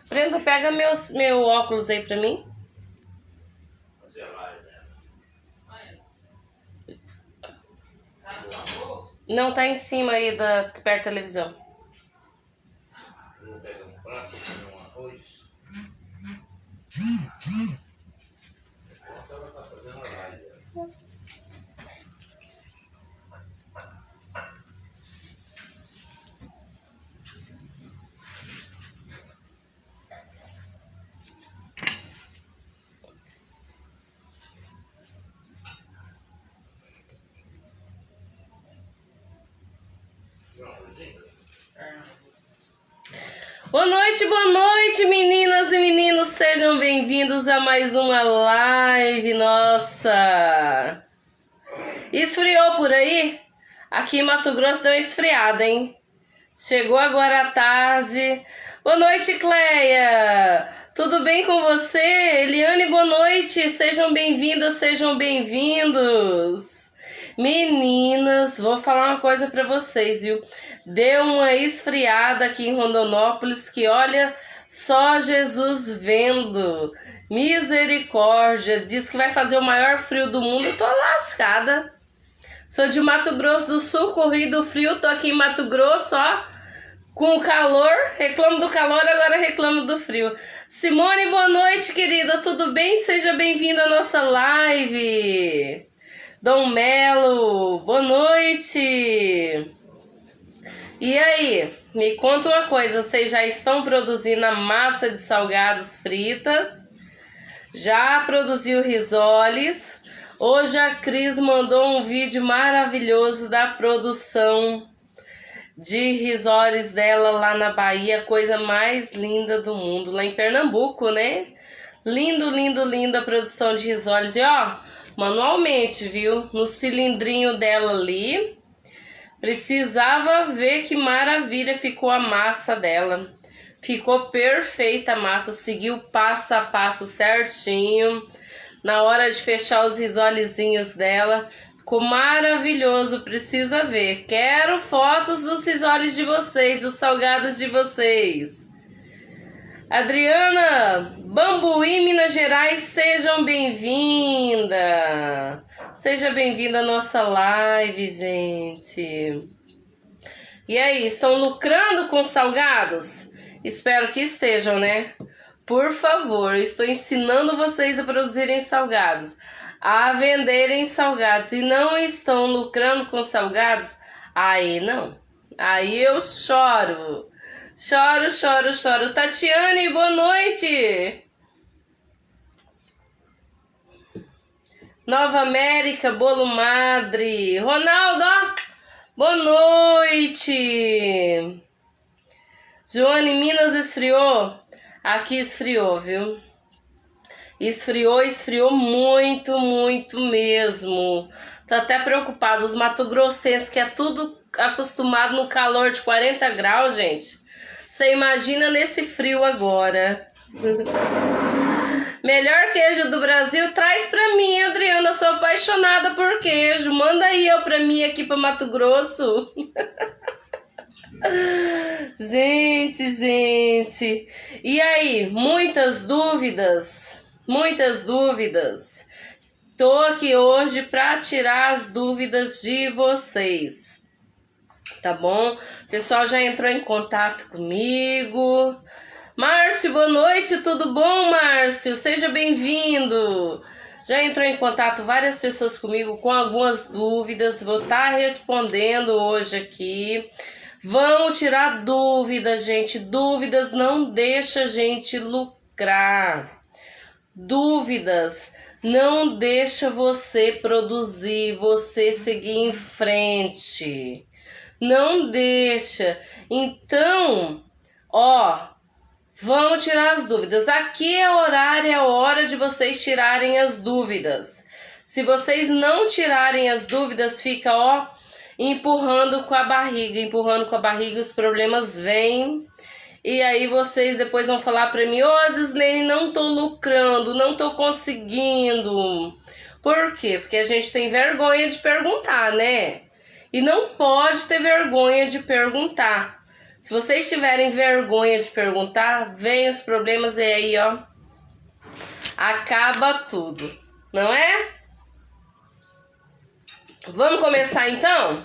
Brenda, pega meu óculos aí pra mim. Não, tá em cima aí, perto da televisão. Vou pegar um prato, comer um arroz. Ela tá fazendo a live. Boa noite, meninas e meninos, sejam bem-vindos a mais uma live nossa. Esfriou por aí? Aqui em Mato Grosso deu uma esfriada, hein? Chegou agora à tarde. Boa noite, Cleia! Tudo bem com você? Eliane, boa noite! Sejam bem-vindas, sejam bem-vindos! Meninas, vou falar uma coisa pra vocês, viu? Deu uma esfriada aqui em Rondonópolis que, olha, só Jesus vendo. Misericórdia! Diz que vai fazer o maior frio do mundo. Eu tô lascada. Sou de Mato Grosso do Sul, corri do frio, tô aqui em Mato Grosso, ó, com o calor, reclamo do calor, agora reclamo do frio. Simone, boa noite, querida, tudo bem? Seja bem-vinda à nossa live. Dom Melo, boa noite. E aí, me conta uma coisa, vocês já estão produzindo a massa de salgados fritas? Já produziu risoles? Hoje a Cris mandou um vídeo maravilhoso da produção de risoles dela lá na Bahia, coisa mais linda do mundo, lá em Pernambuco, né? Lindo, lindo, lindo a produção de risoles. E ó, manualmente, viu? No cilindrinho dela ali. Precisava ver que maravilha ficou a massa dela. Ficou perfeita a massa, seguiu passo a passo certinho. Na hora de fechar os risolezinhos dela, ficou maravilhoso, precisa ver. Quero fotos dos risoles de vocês, dos salgados de vocês. Adriana, Bambuí, Minas Gerais, sejam bem-vinda. Seja bem-vinda à nossa live, gente. E aí, estão lucrando com salgados? Espero que estejam, né? Por favor, eu estou ensinando vocês a produzirem salgados, a venderem salgados e não estão lucrando com salgados, aí não. Aí eu choro. Choro, choro, choro. Tatiane, boa noite. Nova América, Bolo Madre. Ronaldo, boa noite. Joane, Minas esfriou? Aqui esfriou, viu? Esfriou muito, muito mesmo. Tô até preocupado. Os mato-grossenses, que é tudo acostumado no calor de 40 graus, gente. Você imagina nesse frio agora. Melhor queijo do Brasil, traz pra mim, Adriana. Eu sou apaixonada por queijo. Manda aí eu pra mim aqui pra Mato Grosso. Gente. E aí, muitas dúvidas? Muitas dúvidas. Tô aqui hoje para tirar as dúvidas de vocês. Tá bom? O pessoal já entrou em contato comigo. Márcio, boa noite, tudo bom, Márcio? Seja bem-vindo. Já entrou em contato várias pessoas comigo com algumas dúvidas. Vou estar respondendo hoje aqui. Vamos tirar dúvidas, gente. Dúvidas não deixa a gente lucrar. Dúvidas não deixa você produzir, você seguir em frente. Não deixa. Então, ó, vamos tirar as dúvidas. Aqui é horário, é hora de vocês tirarem as dúvidas. Se vocês não tirarem as dúvidas, fica, ó, empurrando com a barriga, os problemas vêm. E aí vocês depois vão falar pra mim, ô Zislene, não tô lucrando, não tô conseguindo. Por quê? Porque a gente tem vergonha de perguntar, né? E não pode ter vergonha de perguntar. Se vocês tiverem vergonha de perguntar, vem os problemas e aí, ó, acaba tudo, não é? Vamos começar então?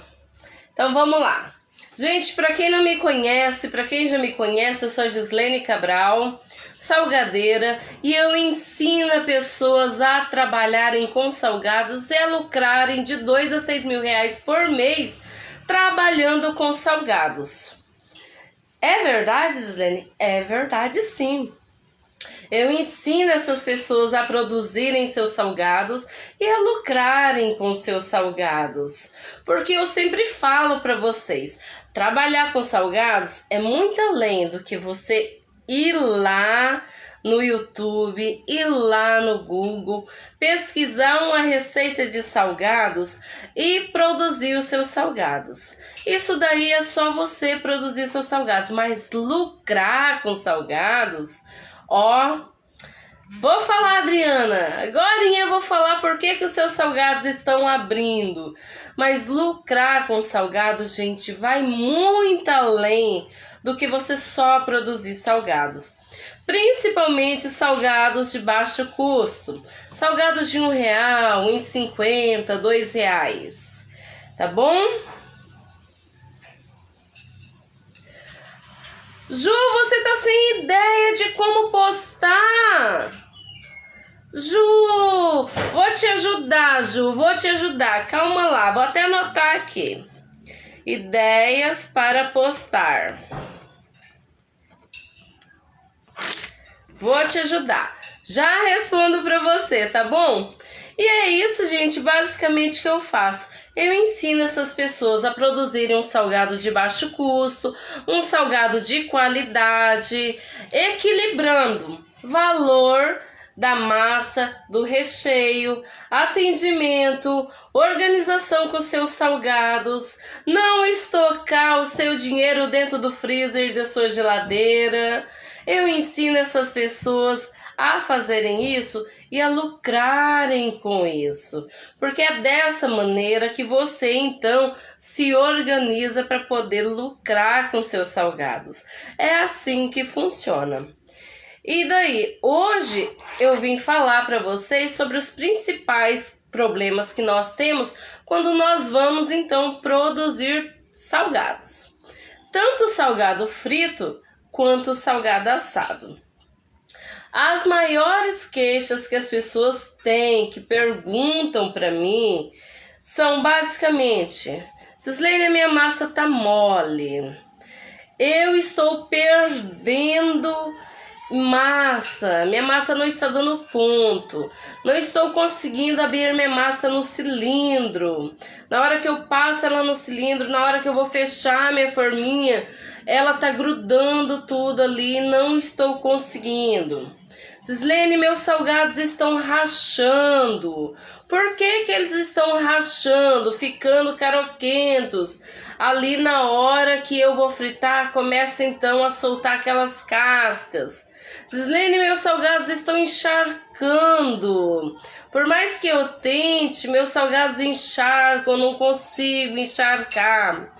Então vamos lá. Gente, para quem não me conhece, para quem já me conhece, eu sou a Gislene Cabral, salgadeira, e eu ensino pessoas a trabalharem com salgados e a lucrarem de 2 a 6 mil reais por mês trabalhando com salgados. É verdade, Gislene? É verdade, sim. Eu ensino essas pessoas a produzirem seus salgados e a lucrarem com seus salgados. Porque eu sempre falo para vocês, trabalhar com salgados é muito além do que você ir lá no YouTube, ir lá no Google, pesquisar uma receita de salgados e produzir os seus salgados. Isso daí é só você produzir seus salgados, mas lucrar com salgados, ó, vou falar, Adriana, agora eu vou falar por que os seus salgados estão abrindo. Mas lucrar com salgados, gente, vai muito além do que você só produzir salgados. Principalmente salgados de baixo custo. Salgados de R$1, R$1,50, R$2, tá bom? Ju, você tá sem ideia de como postar. Ju, vou te ajudar, Ju, vou te ajudar. Calma lá, vou até anotar aqui. Ideias para postar. Vou te ajudar. Já respondo para você, tá bom? E é isso, gente, basicamente que eu faço. Eu ensino essas pessoas a produzirem um salgado de baixo custo, um salgado de qualidade, equilibrando valor da massa, do recheio, atendimento, organização com seus salgados, não estocar o seu dinheiro dentro do freezer da sua geladeira. Eu ensino essas pessoas a fazerem isso e a lucrarem com isso, porque é dessa maneira que você então se organiza para poder lucrar com seus salgados. É assim que funciona. E daí, hoje eu vim falar para vocês sobre os principais problemas que nós temos quando nós vamos então produzir salgados. Tanto salgado frito quanto salgado assado. As maiores queixas que as pessoas têm, que perguntam para mim, são basicamente: Gislene, a minha massa tá mole, eu estou perdendo massa, minha massa não está dando ponto, não estou conseguindo abrir minha massa no cilindro, na hora que eu passo ela no cilindro, na hora que eu vou fechar minha forminha, ela tá grudando tudo ali, não estou conseguindo. Gislene, meus salgados estão rachando. Por que eles estão rachando, ficando caroquentos? Ali na hora que eu vou fritar, começa então a soltar aquelas cascas. Gislene, meus salgados estão encharcando. Por mais que eu tente, meus salgados encharcam, eu não consigo encharcar.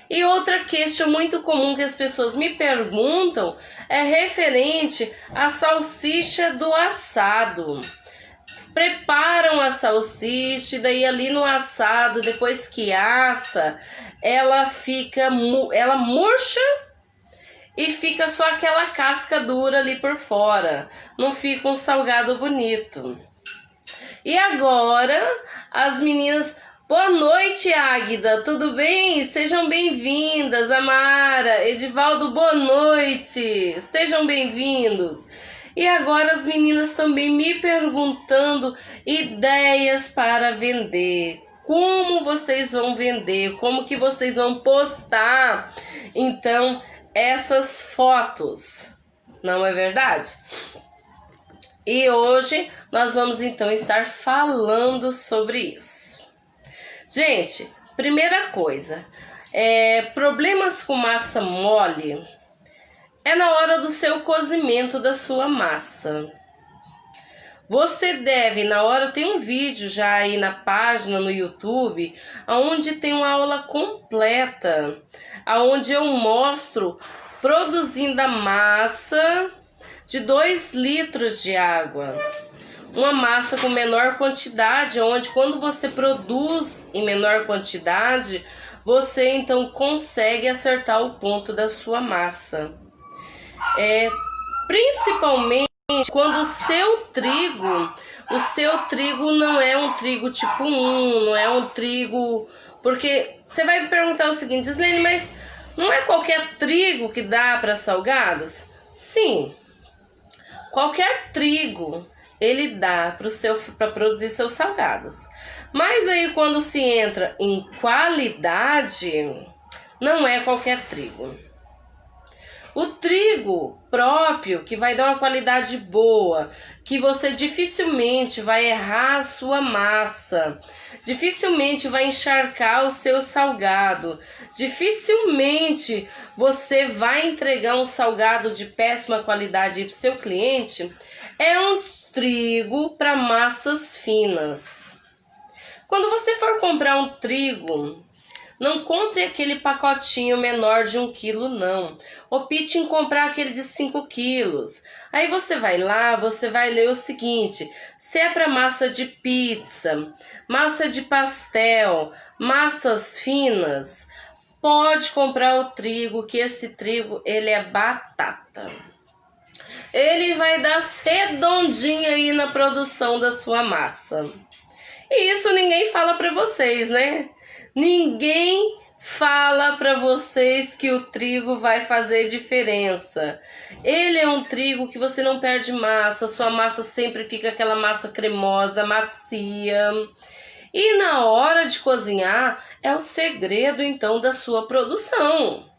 E outra queixa muito comum que as pessoas me perguntam é referente à salsicha do assado. Preparam a salsicha e daí ali no assado, depois que assa, ela murcha e fica só aquela casca dura ali por fora. Não fica um salgado bonito. E agora as meninas... Boa noite, Águida, tudo bem? Sejam bem-vindas, Amara, Edivaldo, boa noite, sejam bem-vindos. E agora as meninas também me perguntando ideias para vender, como vocês vão vender, como que vocês vão postar, então, essas fotos, não é verdade? E hoje nós vamos então estar falando sobre isso. Gente, primeira coisa, problemas com massa mole é na hora do seu cozimento da sua massa. Você deve, na hora, tem um vídeo já aí na página no YouTube, onde tem uma aula completa, onde eu mostro produzindo a massa de 2 litros de água. Uma massa com menor quantidade, onde quando você produz em menor quantidade, você então consegue acertar o ponto da sua massa. Principalmente quando o seu trigo não é um trigo tipo 1, não é um trigo... Porque você vai me perguntar o seguinte, Gislene, mas não é qualquer trigo que dá para salgados? Sim, qualquer trigo ele dá para produzir seus salgados. Mas aí quando se entra em qualidade, não é qualquer trigo. O trigo próprio, que vai dar uma qualidade boa, que você dificilmente vai errar a sua massa, dificilmente vai encharcar o seu salgado, dificilmente você vai entregar um salgado de péssima qualidade para o seu cliente, é um trigo para massas finas. Quando você for comprar um trigo, não compre aquele pacotinho menor de 1 quilo, não. Opte em comprar aquele de 5 quilos. Aí você vai lá, você vai ler o seguinte: se é para massa de pizza, massa de pastel, massas finas, pode comprar o trigo, que esse trigo ele é batata. Ele vai dar redondinho aí na produção da sua massa. E isso ninguém fala para vocês, né? Ninguém fala para vocês que o trigo vai fazer diferença. Ele é um trigo que você não perde massa, sua massa sempre fica aquela massa cremosa, macia. E na hora de cozinhar é o segredo então da sua produção.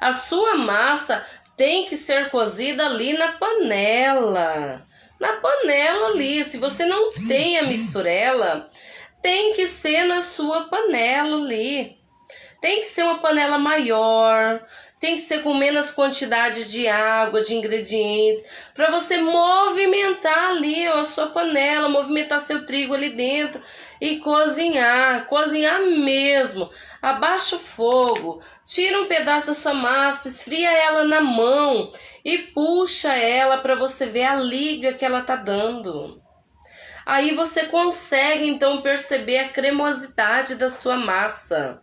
A sua massa tem que ser cozida ali na panela. Na panela ali, se você não tem a misturela, tem que ser na sua panela ali. Tem que ser uma panela maior, tem que ser com menos quantidade de água, de ingredientes, para você movimentar ali a sua panela, movimentar seu trigo ali dentro e cozinhar mesmo. Abaixa o fogo, tira um pedaço da sua massa, esfria ela na mão e puxa ela para você ver a liga que ela tá dando. Aí você consegue então perceber a cremosidade da sua massa.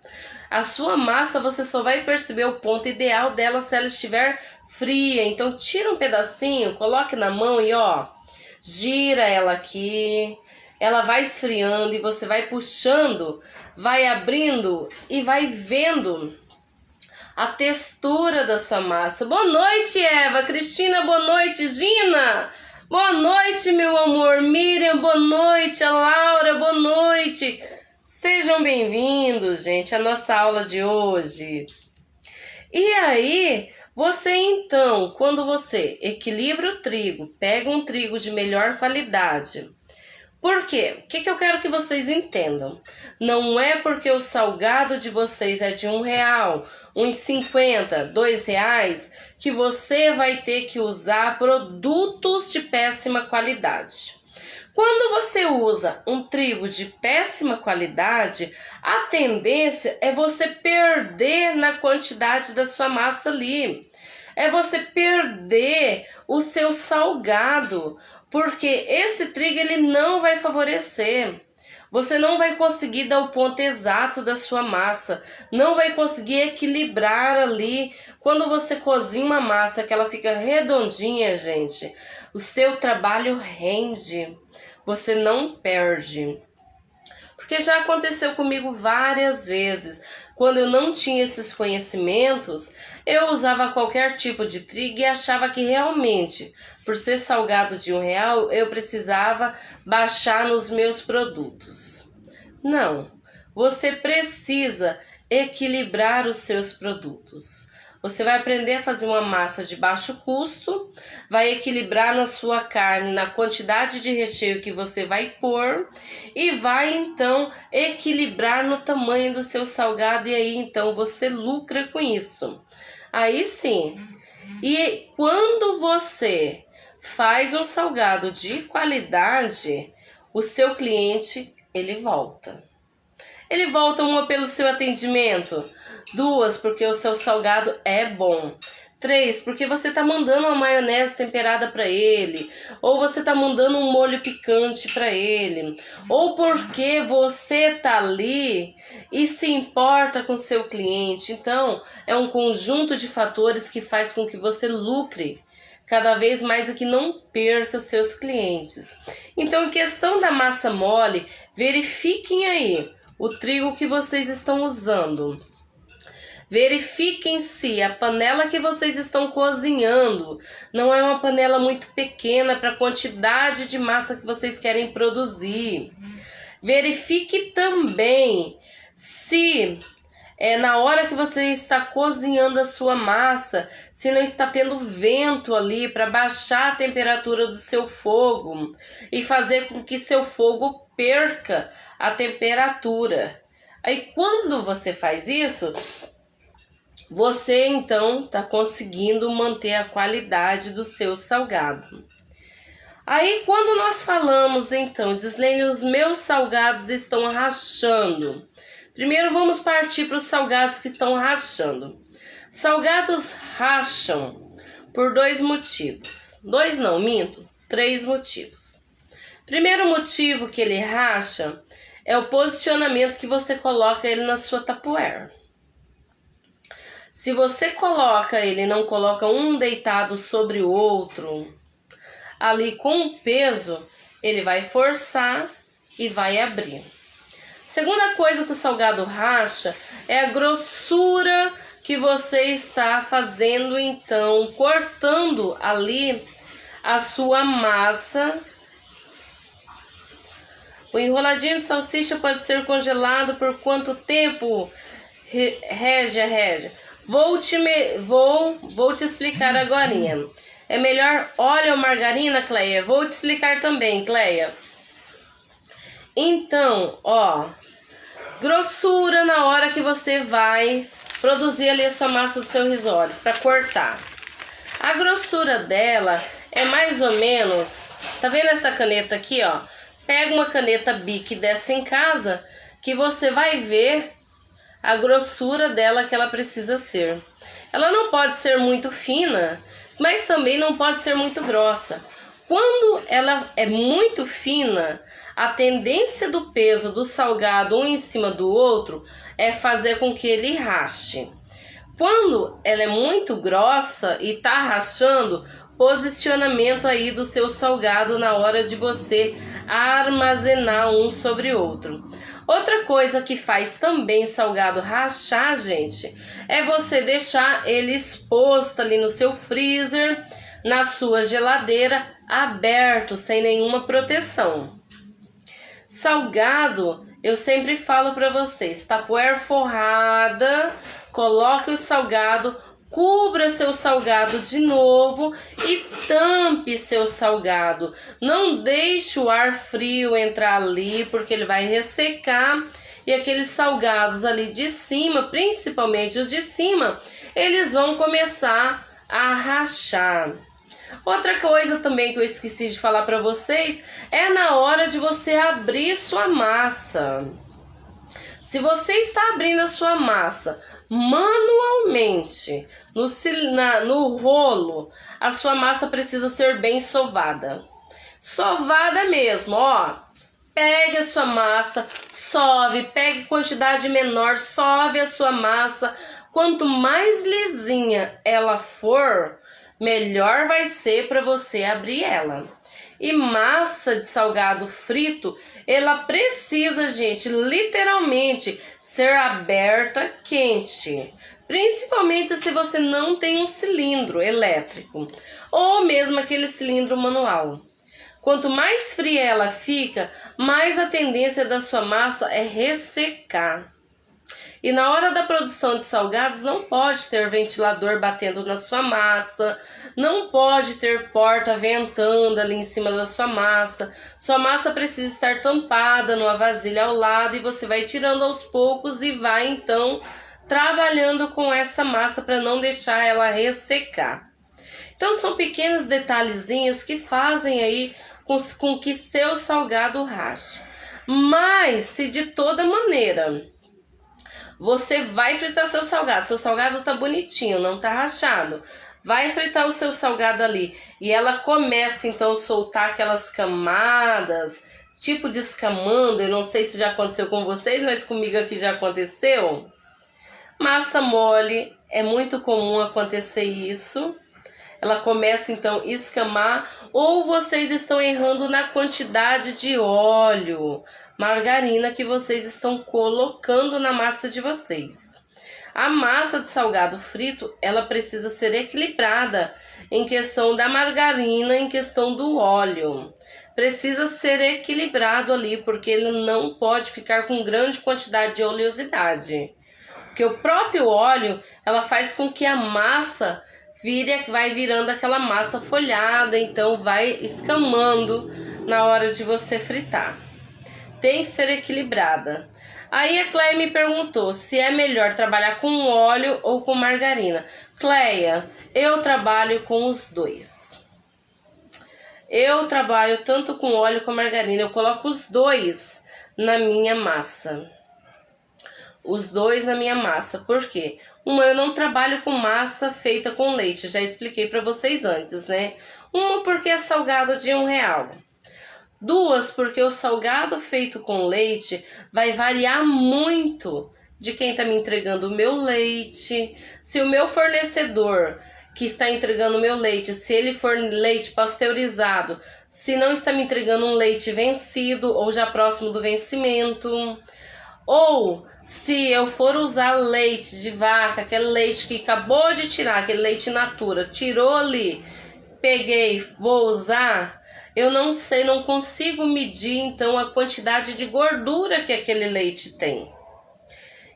A sua massa você só vai perceber o ponto ideal dela se ela estiver fria. Então tira um pedacinho, coloque na mão e ó, gira ela aqui. Ela vai esfriando e você vai puxando, vai abrindo e vai vendo a textura da sua massa. Boa noite, Eva. Cristina, boa noite. Gina, boa noite, meu amor. Miriam, boa noite. A Laura, boa noite. Sejam bem-vindos, gente, à nossa aula de hoje. E aí, você então, quando você equilibra o trigo, pega um trigo de melhor qualidade. Por quê? O que eu quero que vocês entendam? Não é porque o salgado de vocês é de R$1, R$1,50, R$2, que você vai ter que usar produtos de péssima qualidade. Quando você usa um trigo de péssima qualidade, a tendência é você perder na quantidade da sua massa ali. É você perder o seu salgado, porque esse trigo ele não vai favorecer. Você não vai conseguir dar o ponto exato da sua massa, não vai conseguir equilibrar ali. Quando você cozinha uma massa que ela fica redondinha, gente, o seu trabalho rende, você não perde. Porque já aconteceu comigo várias vezes. Quando eu não tinha esses conhecimentos, eu usava qualquer tipo de trigo e achava que realmente, por ser salgado de R$1, eu precisava baixar nos meus produtos. Não, você precisa equilibrar os seus produtos. Você vai aprender a fazer uma massa de baixo custo, vai equilibrar na sua carne, na quantidade de recheio que você vai pôr e vai então equilibrar no tamanho do seu salgado e aí então você lucra com isso. Aí sim, e quando você faz um salgado de qualidade, o seu cliente, ele volta. Ele volta, uma, pelo seu atendimento, 2, porque o seu salgado é bom, 3, porque você tá mandando uma maionese temperada para ele, ou você tá mandando um molho picante para ele, ou porque você tá ali e se importa com seu cliente. Então, é um conjunto de fatores que faz com que você lucre cada vez mais e que não perca seus clientes. Então, em questão da massa mole, verifiquem aí o trigo que vocês estão usando. Verifiquem se a panela que vocês estão cozinhando não é uma panela muito pequena para a quantidade de massa que vocês querem produzir. Verifique também se na hora que você está cozinhando a sua massa, se não está tendo vento ali para baixar a temperatura do seu fogo e fazer com que seu fogo perca a temperatura. Aí quando você faz isso, você então está conseguindo manter a qualidade do seu salgado. Aí quando nós falamos então, Gislene, os meus salgados estão rachando. Primeiro vamos partir para os salgados que estão rachando. Salgados racham por 2 motivos. 2 não, minto, 3 motivos. Primeiro motivo que ele racha é o posicionamento que você coloca ele na sua Tupperware. Se você coloca ele, não coloca um deitado sobre o outro, ali com o peso, ele vai forçar e vai abrir. Segunda coisa que o salgado racha é a grossura que você está fazendo, então, cortando ali a sua massa. O enroladinho de salsicha pode ser congelado por quanto tempo, Régia? Vou te explicar agorinha. É melhor óleo ou margarina, Cleia? Vou te explicar também, Cleia. Então, ó, grossura na hora que você vai produzir ali a sua massa do seu risoles para cortar. A grossura dela é mais ou menos, tá vendo essa caneta aqui, ó? Pega uma caneta Bic dessa em casa que você vai ver a grossura dela que ela precisa ser. Ela não pode ser muito fina, mas também não pode ser muito grossa. Quando ela é muito fina, a tendência do peso do salgado um em cima do outro é fazer com que ele rache. Quando ela é muito grossa e tá rachando, posicionamento aí do seu salgado na hora de você armazenar um sobre o outro. Outra coisa que faz também salgado rachar, gente, é você deixar ele exposto ali no seu freezer, na sua geladeira, aberto, sem nenhuma proteção. Salgado, eu sempre falo para vocês, Tupperware forrada, coloque o salgado, cubra seu salgado de novo e tampe seu salgado. Não deixe o ar frio entrar ali, porque ele vai ressecar e aqueles salgados ali de cima, principalmente os de cima, eles vão começar a rachar. Outra coisa também que eu esqueci de falar para vocês é na hora de você abrir sua massa. Se você está abrindo a sua massa manualmente, no rolo, a sua massa precisa ser bem sovada. Sovada mesmo, ó. Pegue a sua massa, sove, pegue quantidade menor, sove a sua massa. Quanto mais lisinha ela for, melhor vai ser para você abrir ela. E massa de salgado frito, ela precisa, gente, literalmente ser aberta quente. Principalmente se você não tem um cilindro elétrico ou mesmo aquele cilindro manual. Quanto mais fria ela fica, mais a tendência da sua massa é ressecar. E na hora da produção de salgados não pode ter ventilador batendo na sua massa, não pode ter porta ventando ali em cima da sua massa. Sua massa precisa estar tampada numa vasilha ao lado e você vai tirando aos poucos e vai então trabalhando com essa massa para não deixar ela ressecar. Então são pequenos detalhezinhos que fazem aí com que seu salgado rache. Mas se de toda maneira Você vai fritar seu salgado tá bonitinho, não tá rachado. Vai fritar o seu salgado ali e ela começa então a soltar aquelas camadas, tipo descamando. Eu não sei se já aconteceu com vocês, mas comigo aqui já aconteceu. Massa mole, é muito comum acontecer isso. Ela começa então a escamar, ou vocês estão errando na quantidade de óleo, margarina que vocês estão colocando na massa de vocês. A massa de salgado frito, ela precisa ser equilibrada em questão da margarina, em questão do óleo. Precisa ser equilibrado ali, porque ele não pode ficar com grande quantidade de oleosidade. Porque o próprio óleo, ela faz com que a massa vai virando aquela massa folhada, então vai escamando na hora de você fritar. Tem que ser equilibrada. Aí a Cleia me perguntou se é melhor trabalhar com óleo ou com margarina. Cleia, eu trabalho com os dois. Eu trabalho tanto com óleo como margarina. Eu coloco os dois na minha massa. Os dois na minha massa. Por quê? Uma, eu não trabalho com massa feita com leite. Já expliquei para vocês antes, né? Uma, porque é salgado de R$1. Duas, porque o salgado feito com leite vai variar muito de quem está me entregando o meu leite. Se o meu fornecedor que está entregando o meu leite, se ele for leite pasteurizado, se não está me entregando um leite vencido ou já próximo do vencimento, ou se eu for usar leite de vaca, aquele leite que acabou de tirar, aquele leite in natura, tirou ali, peguei, vou usar, eu não sei, não consigo medir então a quantidade de gordura que aquele leite tem.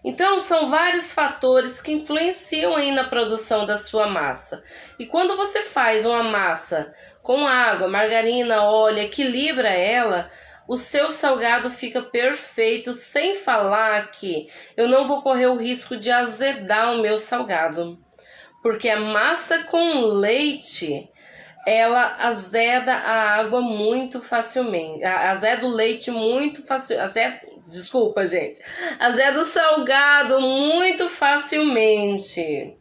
Então são vários fatores que influenciam aí na produção da sua massa. E quando você faz uma massa com água, margarina, óleo, equilibra ela, o seu salgado fica perfeito, sem falar que eu não vou correr o risco de azedar o meu salgado. Porque a massa com leite, ela azeda a água muito facilmente, azeda o leite muito facilmente, desculpa gente, azeda o salgado muito facilmente.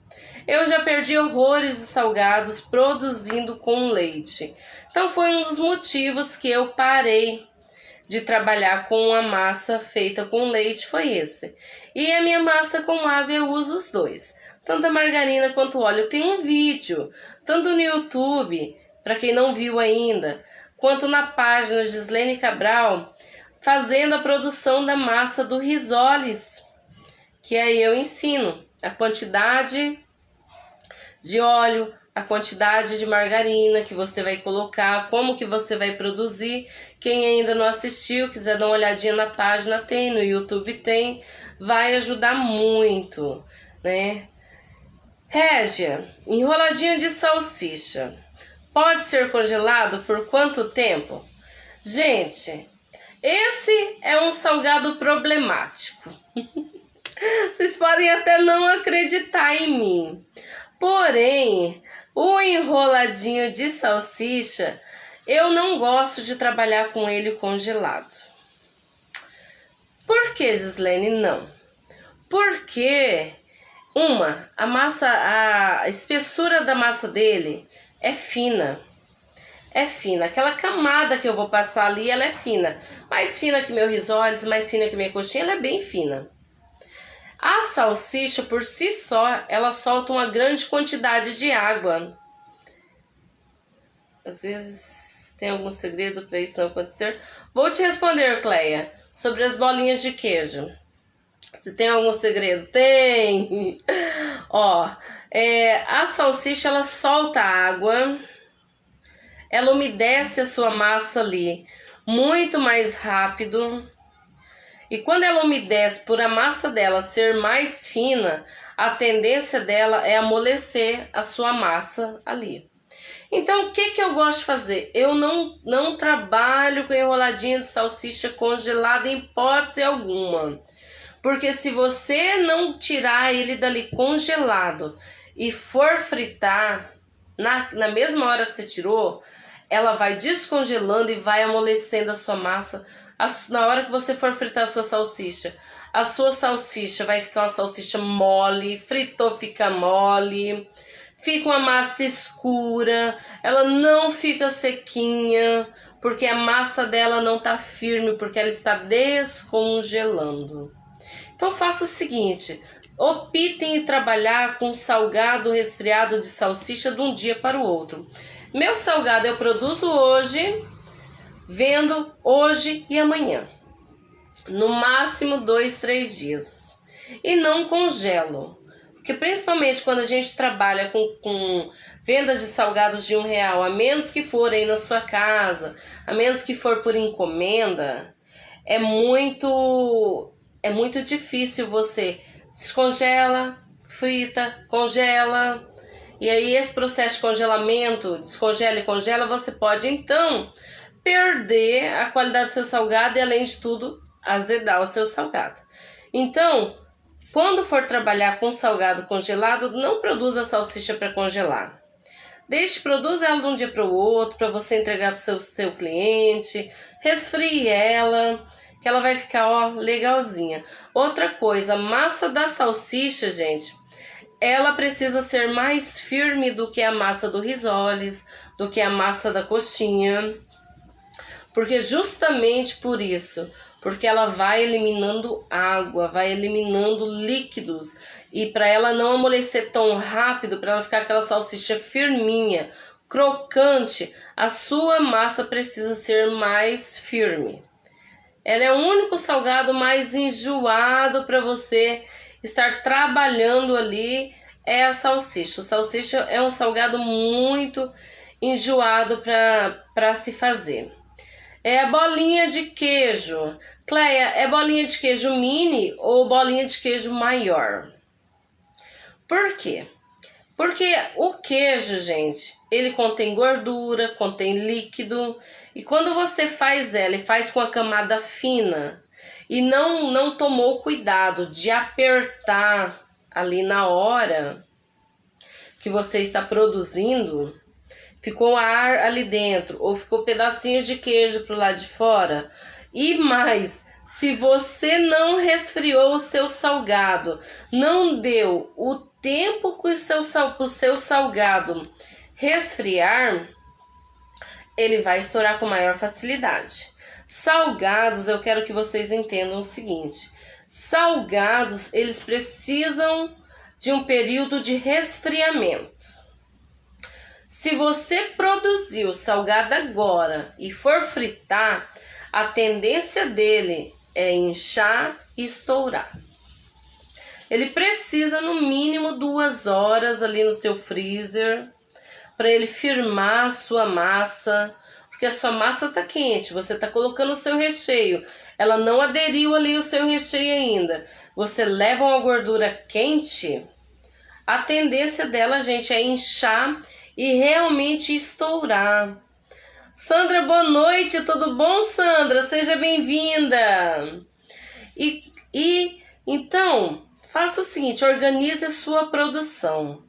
Eu já perdi horrores de salgados produzindo com leite. Então foi um dos motivos que eu parei de trabalhar com a massa feita com leite, foi esse. E a minha massa com água eu uso os dois, tanto a margarina quanto o óleo. Eu tenho um vídeo, tanto no YouTube, para quem não viu ainda, quanto na página Gislene Cabral, fazendo a produção da massa do risoles, que aí eu ensino a quantidade de óleo, a quantidade de margarina que você vai colocar, como que você vai produzir. Quem ainda não assistiu, quiser dar uma olhadinha na página, tem, no YouTube tem, vai ajudar muito, né? Régia, enroladinho de salsicha, pode ser congelado por quanto tempo? Gente, esse é um salgado problemático. Vocês podem até não acreditar em mim, porém, o enroladinho de salsicha, eu não gosto de trabalhar com ele congelado. Por que, Gislene? Não. Porque, a espessura da massa dele é fina. É fina. Aquela camada que eu vou passar ali, ela é fina. Mais fina que meu risoles, mais fina que minha coxinha, ela é bem fina. A salsicha, por si só, ela solta uma grande quantidade de água. Às vezes tem algum segredo para isso não acontecer. Vou te responder, Cleia, sobre as bolinhas de queijo. Se tem algum segredo? Tem! Ó, a salsicha, ela solta água, ela umedece a sua massa ali muito mais rápido. E quando ela umedece, por a massa dela ser mais fina, a tendência dela é amolecer a sua massa ali. Então, o que eu gosto de fazer? Eu não trabalho com enroladinha de salsicha congelada em hipótese alguma. Porque se você não tirar ele dali congelado e for fritar, na mesma hora que você tirou, ela vai descongelando e vai amolecendo a sua massa. Na hora que você for fritar a sua salsicha, a sua salsicha vai ficar uma salsicha mole, fritou fica mole, fica uma massa escura, ela não fica sequinha, porque a massa dela não tá firme, porque ela está descongelando. Então faça o seguinte, optem em trabalhar com salgado resfriado de salsicha de um dia para o outro. Meu salgado eu produzo hoje, vendo hoje e amanhã. No máximo 2, 3 dias. E não congelo. Porque principalmente quando a gente trabalha com vendas de salgados de R$1, a menos que for aí na sua casa, a menos que for por encomenda, é muito difícil você descongela, frita, congela. E aí esse processo de congelamento, descongela e congela, você pode então perder a qualidade do seu salgado e além de tudo azedar o seu salgado. Então, quando for trabalhar com salgado congelado, não produza a salsicha para congelar. Produza ela de um dia para o outro, para você entregar para o seu cliente. Resfrie ela, que ela vai ficar, ó, legalzinha. Outra coisa, a massa da salsicha, gente, ela precisa ser mais firme do que a massa do risoles, do que a massa da coxinha. Porque justamente por isso, porque ela vai eliminando água, vai eliminando líquidos. E para ela não amolecer tão rápido, para ela ficar aquela salsicha firminha, crocante, a sua massa precisa ser mais firme. Ela é o único salgado mais enjoado para você estar trabalhando ali, é a salsicha. O salsicha é um salgado muito enjoado para se fazer. É a bolinha de queijo. Cleia, é bolinha de queijo mini ou bolinha de queijo maior? Por quê? Porque o queijo, gente, ele contém gordura, contém líquido. E quando você faz ela e faz com a camada fina e não tomou cuidado de apertar ali na hora que você está produzindo, ficou ar ali dentro, ou ficou pedacinhos de queijo pro lado de fora. E mais, se você não resfriou o seu salgado, não deu o tempo pro seu salgado resfriar, ele vai estourar com maior facilidade. Salgados, eu quero que vocês entendam o seguinte. Salgados, eles precisam de um período de resfriamento. Se você produzir o salgado agora e for fritar, a tendência dele é inchar e estourar. Ele precisa no mínimo 2 horas ali no seu freezer para ele firmar a sua massa, porque a sua massa está quente, você está colocando o seu recheio, ela não aderiu ali o seu recheio ainda. Você leva uma gordura quente, a tendência dela, gente, é inchar e realmente estourar. Sandra, boa noite, tudo bom, Sandra? Seja bem-vinda. Então, faça o seguinte, organize a sua produção.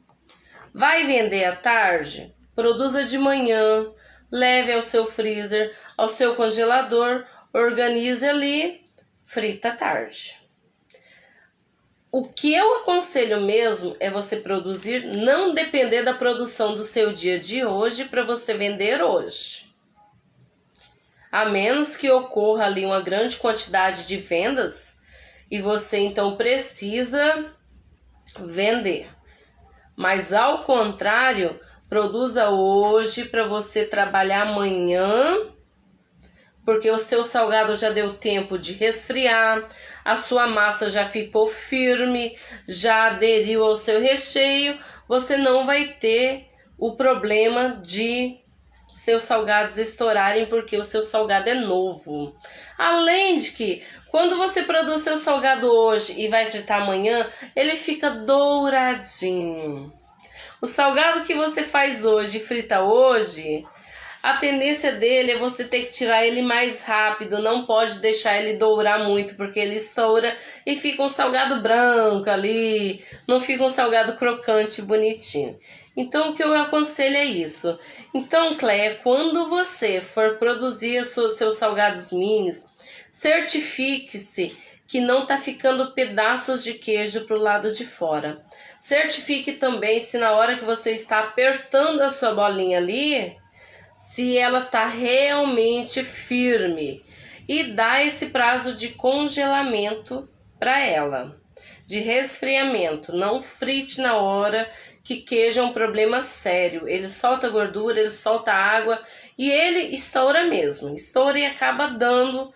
Vai vender à tarde? Produza de manhã, leve ao seu freezer, ao seu congelador, organize ali, frita à tarde. O que eu aconselho mesmo é você produzir, não depender da produção do seu dia de hoje para você vender hoje. A menos que ocorra ali uma grande quantidade de vendas e você então precisa vender. Mas ao contrário, produza hoje para você trabalhar amanhã, porque o seu salgado já deu tempo de resfriar, a sua massa já ficou firme, já aderiu ao seu recheio, você não vai ter o problema de seus salgados estourarem porque o seu salgado é novo. Além de que, quando você produz seu salgado hoje e vai fritar amanhã, ele fica douradinho. O salgado que você faz hoje e frita hoje, a tendência dele é você ter que tirar ele mais rápido, não pode deixar ele dourar muito, porque ele estoura e fica um salgado branco ali, não fica um salgado crocante bonitinho. Então, o que eu aconselho é isso. Então, Cleia, quando você for produzir seus salgados minis, certifique-se que não tá ficando pedaços de queijo pro lado de fora. Certifique também se na hora que você está apertando a sua bolinha ali, se ela tá realmente firme. E dá esse prazo de congelamento para ela, de resfriamento. Não frite na hora, que queijo é um problema sério. Ele solta gordura, ele solta água e ele estoura mesmo. Estoura e acaba dando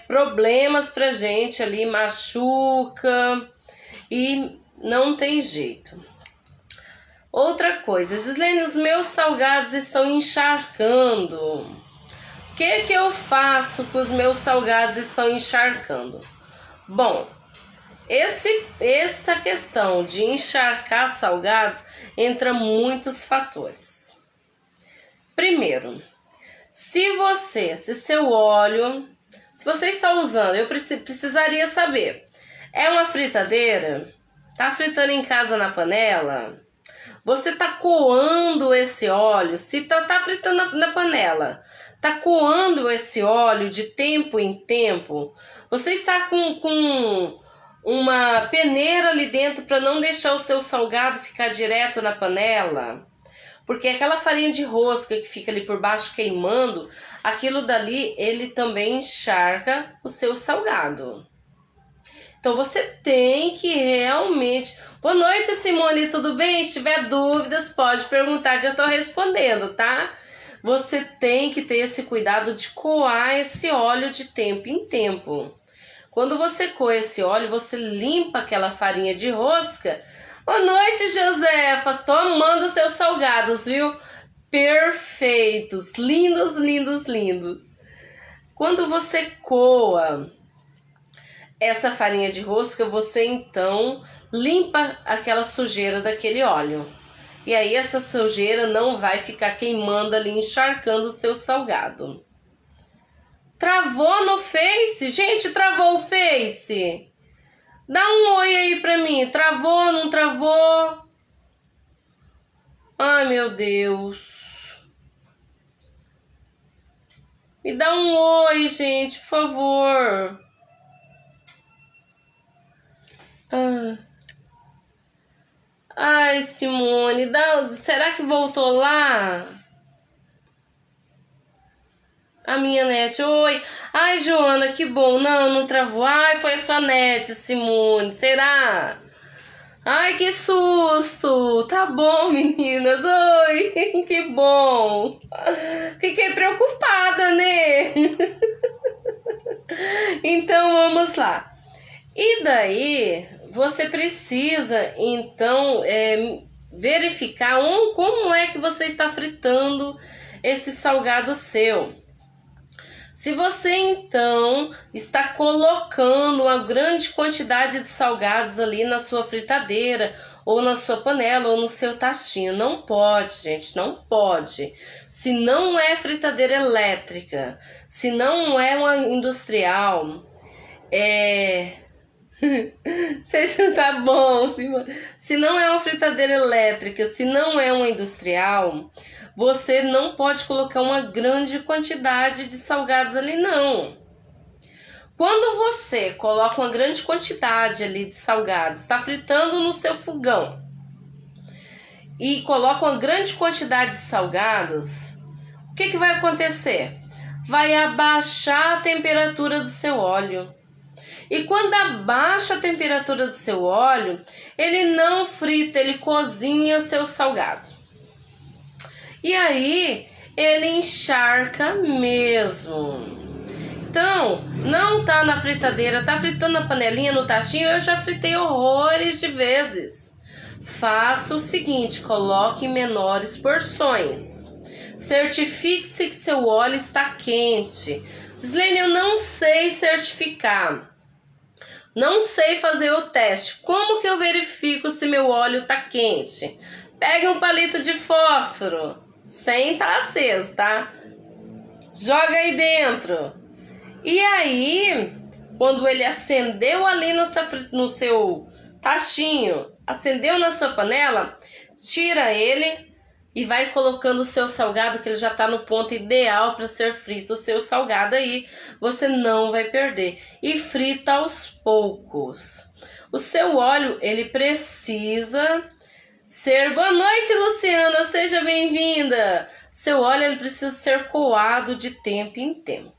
problemas pra gente ali, machuca e não tem jeito. Outra coisa, Gislene, os meus salgados estão encharcando. O que eu faço com os meus salgados estão encharcando? Bom, essa questão de encharcar salgados entra muitos fatores. Primeiro, se seu óleo, se você está usando, eu precisaria saber, é uma fritadeira? Tá fritando em casa na panela? Você tá coando esse óleo? Se tá fritando na panela, tá coando esse óleo de tempo em tempo? Você está com uma peneira ali dentro para não deixar o seu salgado ficar direto na panela? Porque aquela farinha de rosca que fica ali por baixo queimando, aquilo dali, ele também encharca o seu salgado. Então você tem que realmente... Boa noite, Simone, tudo bem? Se tiver dúvidas, pode perguntar que eu tô respondendo, tá? Você tem que ter esse cuidado de coar esse óleo de tempo em tempo. Quando você coa esse óleo, você limpa aquela farinha de rosca. Boa noite, Josefa. Estou amando os seus salgados, viu? Perfeitos. Lindos, lindos, lindos. Quando você coa essa farinha de rosca, você então limpa aquela sujeira daquele óleo. E aí essa sujeira não vai ficar queimando ali, encharcando o seu salgado. Travou no Face? Gente, travou o Face? Dá um oi aí pra mim. Travou, não travou? Ai, meu Deus. Me dá um oi, gente, por favor. Ai, Simone, será que voltou lá? A minha net, oi. Ai, Joana, que bom. Não travou. Ai, foi a sua net, Simone. Será? Ai, que susto. Tá bom, meninas. Oi, que bom. Fiquei preocupada, né? Então, vamos lá. E daí, você precisa, então, verificar como é que você está fritando esse salgado seu. Se você, então, está colocando uma grande quantidade de salgados ali na sua fritadeira, ou na sua panela, ou no seu tachinho. Não pode, gente, não pode. Se não é fritadeira elétrica, se não é uma industrial, seja, tá bom, se não é uma fritadeira elétrica, se não é uma industrial, você não pode colocar uma grande quantidade de salgados ali, não. Quando você coloca uma grande quantidade ali de salgados, está fritando no seu fogão e coloca uma grande quantidade de salgados, o que vai acontecer? Vai abaixar a temperatura do seu óleo. E quando abaixa a temperatura do seu óleo, ele não frita, ele cozinha seu salgado. E aí, ele encharca mesmo. Então, não tá na fritadeira, tá fritando na panelinha, no tachinho, eu já fritei horrores de vezes. Faça o seguinte, coloque em menores porções. Certifique-se que seu óleo está quente. Gislene, eu não sei certificar. Não sei fazer o teste. Como que eu verifico se meu óleo está quente? Pegue um palito de fósforo, sem estar aceso, tá? Joga aí dentro. E aí, quando ele acendeu ali no seu tachinho, acendeu na sua panela, tira ele e vai colocando o seu salgado, que ele já está no ponto ideal para ser frito. O seu salgado aí, você não vai perder. E frita aos poucos. O seu óleo, ele precisa ser... Boa noite, Luciana, seja bem-vinda! Seu óleo, ele precisa ser coado de tempo em tempo.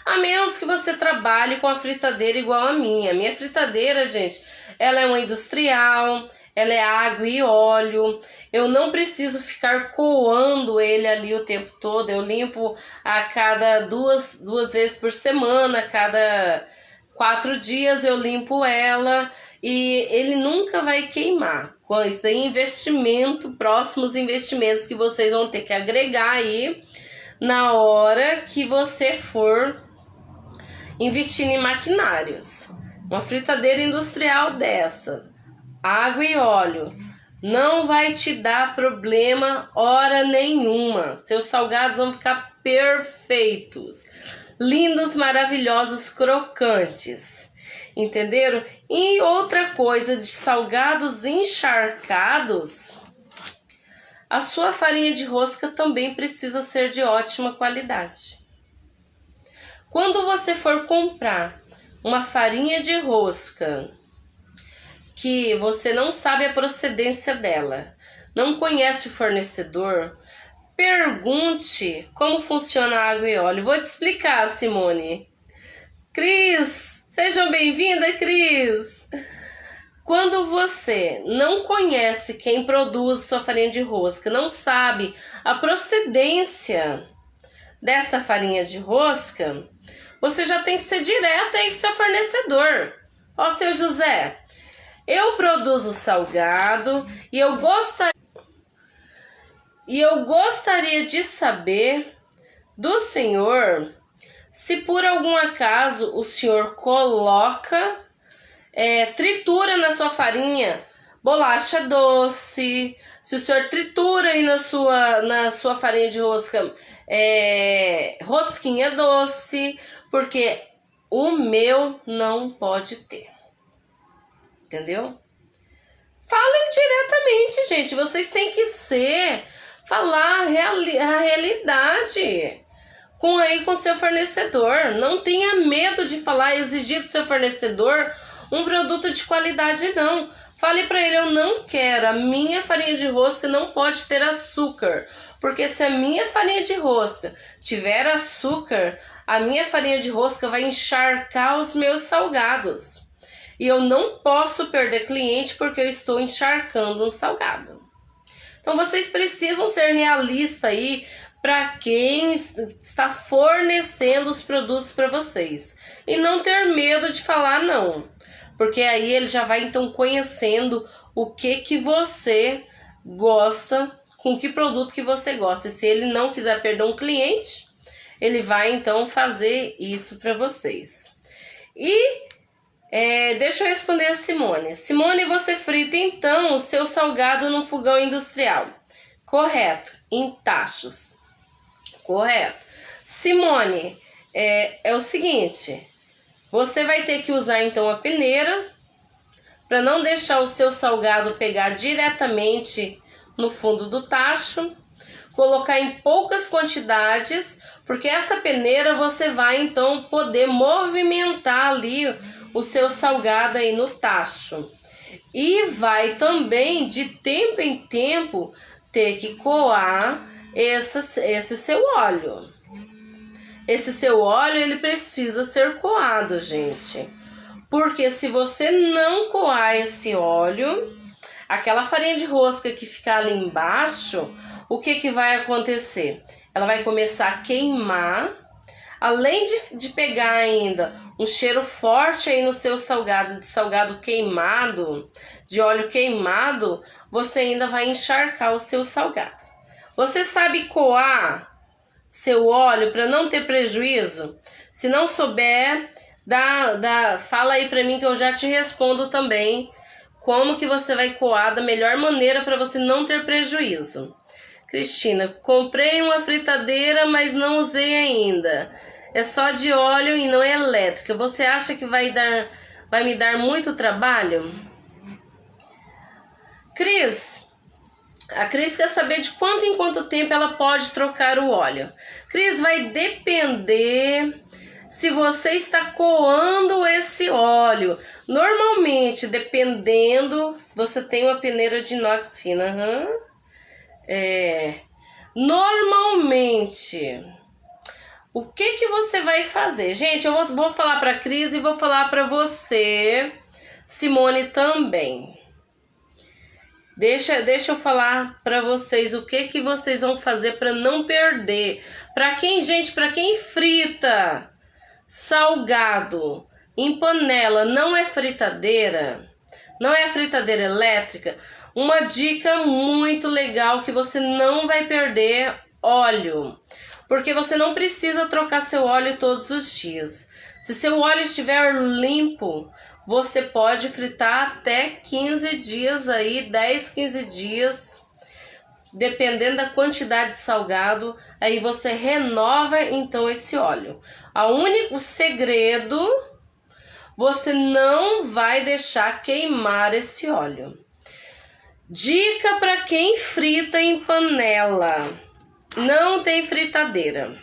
A menos que você trabalhe com a fritadeira igual a minha. A minha fritadeira, gente, ela é uma industrial, ela é água e óleo. Eu não preciso ficar coando ele ali o tempo todo. Eu limpo a cada duas vezes por semana, a cada 4 dias eu limpo ela. E ele nunca vai queimar. Com isso daí, investimento, próximos investimentos que vocês vão ter que agregar aí na hora que você for investindo em maquinários. Uma fritadeira industrial dessa, água e óleo, não vai te dar problema hora nenhuma. Seus salgados vão ficar perfeitos, lindos, maravilhosos, crocantes. Entenderam? E outra coisa de salgados encharcados, a sua farinha de rosca também precisa ser de ótima qualidade. Quando você for comprar uma farinha de rosca que você não sabe a procedência dela, não conhece o fornecedor, pergunte como funciona a água e óleo. Vou te explicar, Simone. Cris, sejam bem-vinda, Cris. Quando você não conhece quem produz sua farinha de rosca, não sabe a procedência dessa farinha de rosca, você já tem que ser direto aí com seu fornecedor. Ó, seu José, eu produzo salgado e eu gostaria de saber do senhor se por algum acaso o senhor coloca, tritura na sua farinha bolacha doce, se o senhor tritura aí na sua farinha de rosca rosquinha doce, porque o meu não pode ter. Entendeu? Falem diretamente, gente. Vocês têm que falar a realidade com seu fornecedor. Não tenha medo de falar, exigir do seu fornecedor um produto de qualidade, não. Fale para ele, eu não quero, a minha farinha de rosca não pode ter açúcar, porque se a minha farinha de rosca tiver açúcar, a minha farinha de rosca vai encharcar os meus salgados. E eu não posso perder cliente porque eu estou encharcando um salgado. Então vocês precisam ser realistas aí para quem está fornecendo os produtos para vocês. E não ter medo de falar não. Porque aí ele já vai então conhecendo o que você gosta, com que produto que você gosta. E se ele não quiser perder um cliente, ele vai então fazer isso para vocês. E deixa eu responder a Simone. Simone, você frita então o seu salgado no fogão industrial? Correto, em tachos. Correto. Simone, é o seguinte... Você vai ter que usar então a peneira para não deixar o seu salgado pegar diretamente no fundo do tacho. Colocar em poucas quantidades, porque essa peneira você vai então poder movimentar ali o seu salgado aí no tacho. E vai também de tempo em tempo ter que coar esse seu óleo. Esse seu óleo, ele precisa ser coado, gente. Porque se você não coar esse óleo, aquela farinha de rosca que ficar ali embaixo, o que vai acontecer? Ela vai começar a queimar. Além de pegar ainda um cheiro forte aí no seu salgado, de salgado queimado, de óleo queimado, você ainda vai encharcar o seu salgado. Você sabe coar seu óleo para não ter prejuízo? Se não souber, fala aí para mim que eu já te respondo também como que você vai coar da melhor maneira para você não ter prejuízo. Cristina, comprei uma fritadeira, mas não usei ainda. É só de óleo e não é elétrica. Você acha que vai me dar muito trabalho? Cris, A Cris quer saber de quanto em quanto tempo ela pode trocar o óleo. Cris, vai depender se você está coando esse óleo. Normalmente, dependendo, se você tem uma peneira de inox fina, normalmente, o que você vai fazer? Gente, eu vou falar para a Cris e vou falar para você, Simone, também. Deixa eu falar para vocês o que vocês vão fazer para não perder. Para quem frita salgado em panela, não é fritadeira elétrica, uma dica muito legal que você não vai perder óleo, porque você não precisa trocar seu óleo todos os dias. Se seu óleo estiver limpo, você pode fritar até 15 dias aí, 10, 15 dias, dependendo da quantidade de salgado, aí você renova então esse óleo. O segredo, você não vai deixar queimar esse óleo. Dica para quem frita em panela, não tem fritadeira.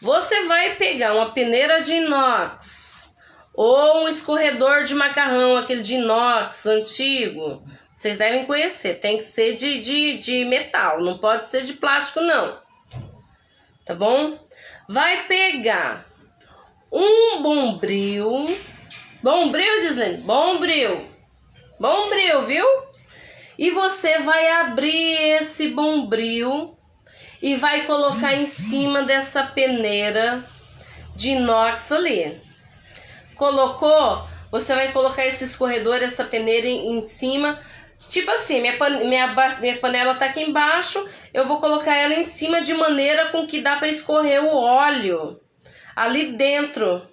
Você vai pegar uma peneira de inox ou um escorredor de macarrão, aquele de inox antigo. Vocês devem conhecer, tem que ser de metal, não pode ser de plástico não. Tá bom? Vai pegar um bombril, Gislene, bombril, viu? E você vai abrir esse bombril e vai colocar em cima dessa peneira de inox ali. Colocou, você vai colocar esse escorredor, essa peneira em cima. Tipo assim, minha panela tá aqui embaixo, eu vou colocar ela em cima de maneira com que dá para escorrer o óleo ali dentro.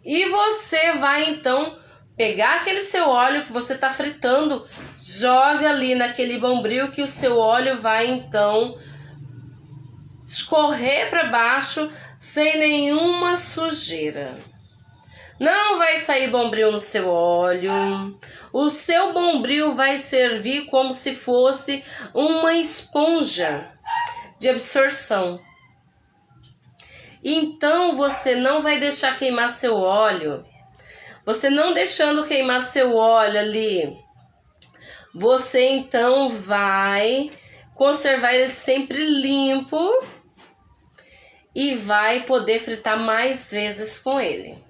E você vai então pegar aquele seu óleo que você tá fritando, joga ali naquele bombril que o seu óleo vai então escorrer para baixo sem nenhuma sujeira. Não vai sair bombril no seu óleo. O seu bombril vai servir como se fosse uma esponja de absorção. Então você não vai deixar queimar seu óleo. Você não deixando queimar seu óleo ali, você então vai conservar ele sempre limpo e vai poder fritar mais vezes com ele.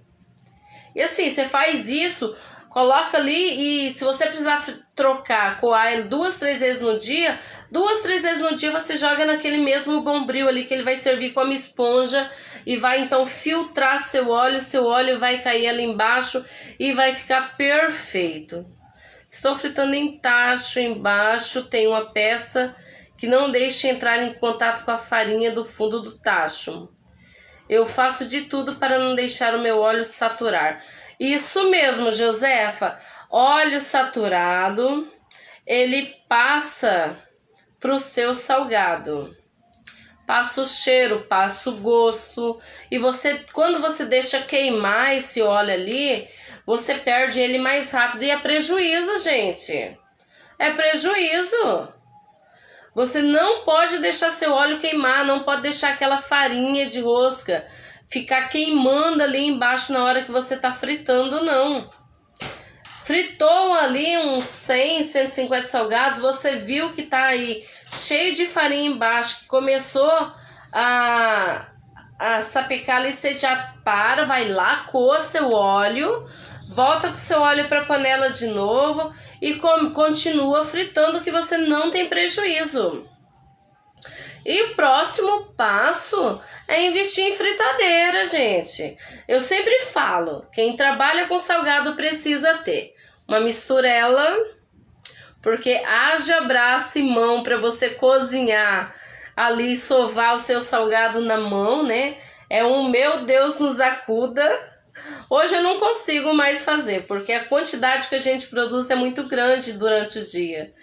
E assim, você faz isso, coloca ali e se você precisar trocar, coar ele 2, 3 vezes no dia, 2, 3 vezes no dia você joga naquele mesmo bombril ali que ele vai servir como esponja e vai então filtrar seu óleo vai cair ali embaixo e vai ficar perfeito. Estou fritando em tacho, embaixo tem uma peça que não deixa entrar em contato com a farinha do fundo do tacho. Eu faço de tudo para não deixar o meu óleo saturar. Isso mesmo, Josefa. Óleo saturado, ele passa para o seu salgado. Passa o cheiro, passa o gosto. E você, quando você deixa queimar esse óleo ali, você perde ele mais rápido. E é prejuízo, gente. É prejuízo. Você não pode deixar seu óleo queimar, não pode deixar aquela farinha de rosca ficar queimando ali embaixo na hora que você está fritando, não. Fritou ali uns 100, 150 salgados, você viu que tá aí cheio de farinha embaixo, que começou a sapecar ali, você já para, vai lá, coa seu óleo, volta com seu óleo para a panela de novo e continua fritando que você não tem prejuízo. E o próximo passo é investir em fritadeira, gente. Eu sempre falo, quem trabalha com salgado precisa ter uma misturela, porque haja braço e mão para você cozinhar ali, sovar o seu salgado na mão, né? É um meu Deus nos acuda. Hoje eu não consigo mais fazer, porque a quantidade que a gente produz é muito grande durante o dia.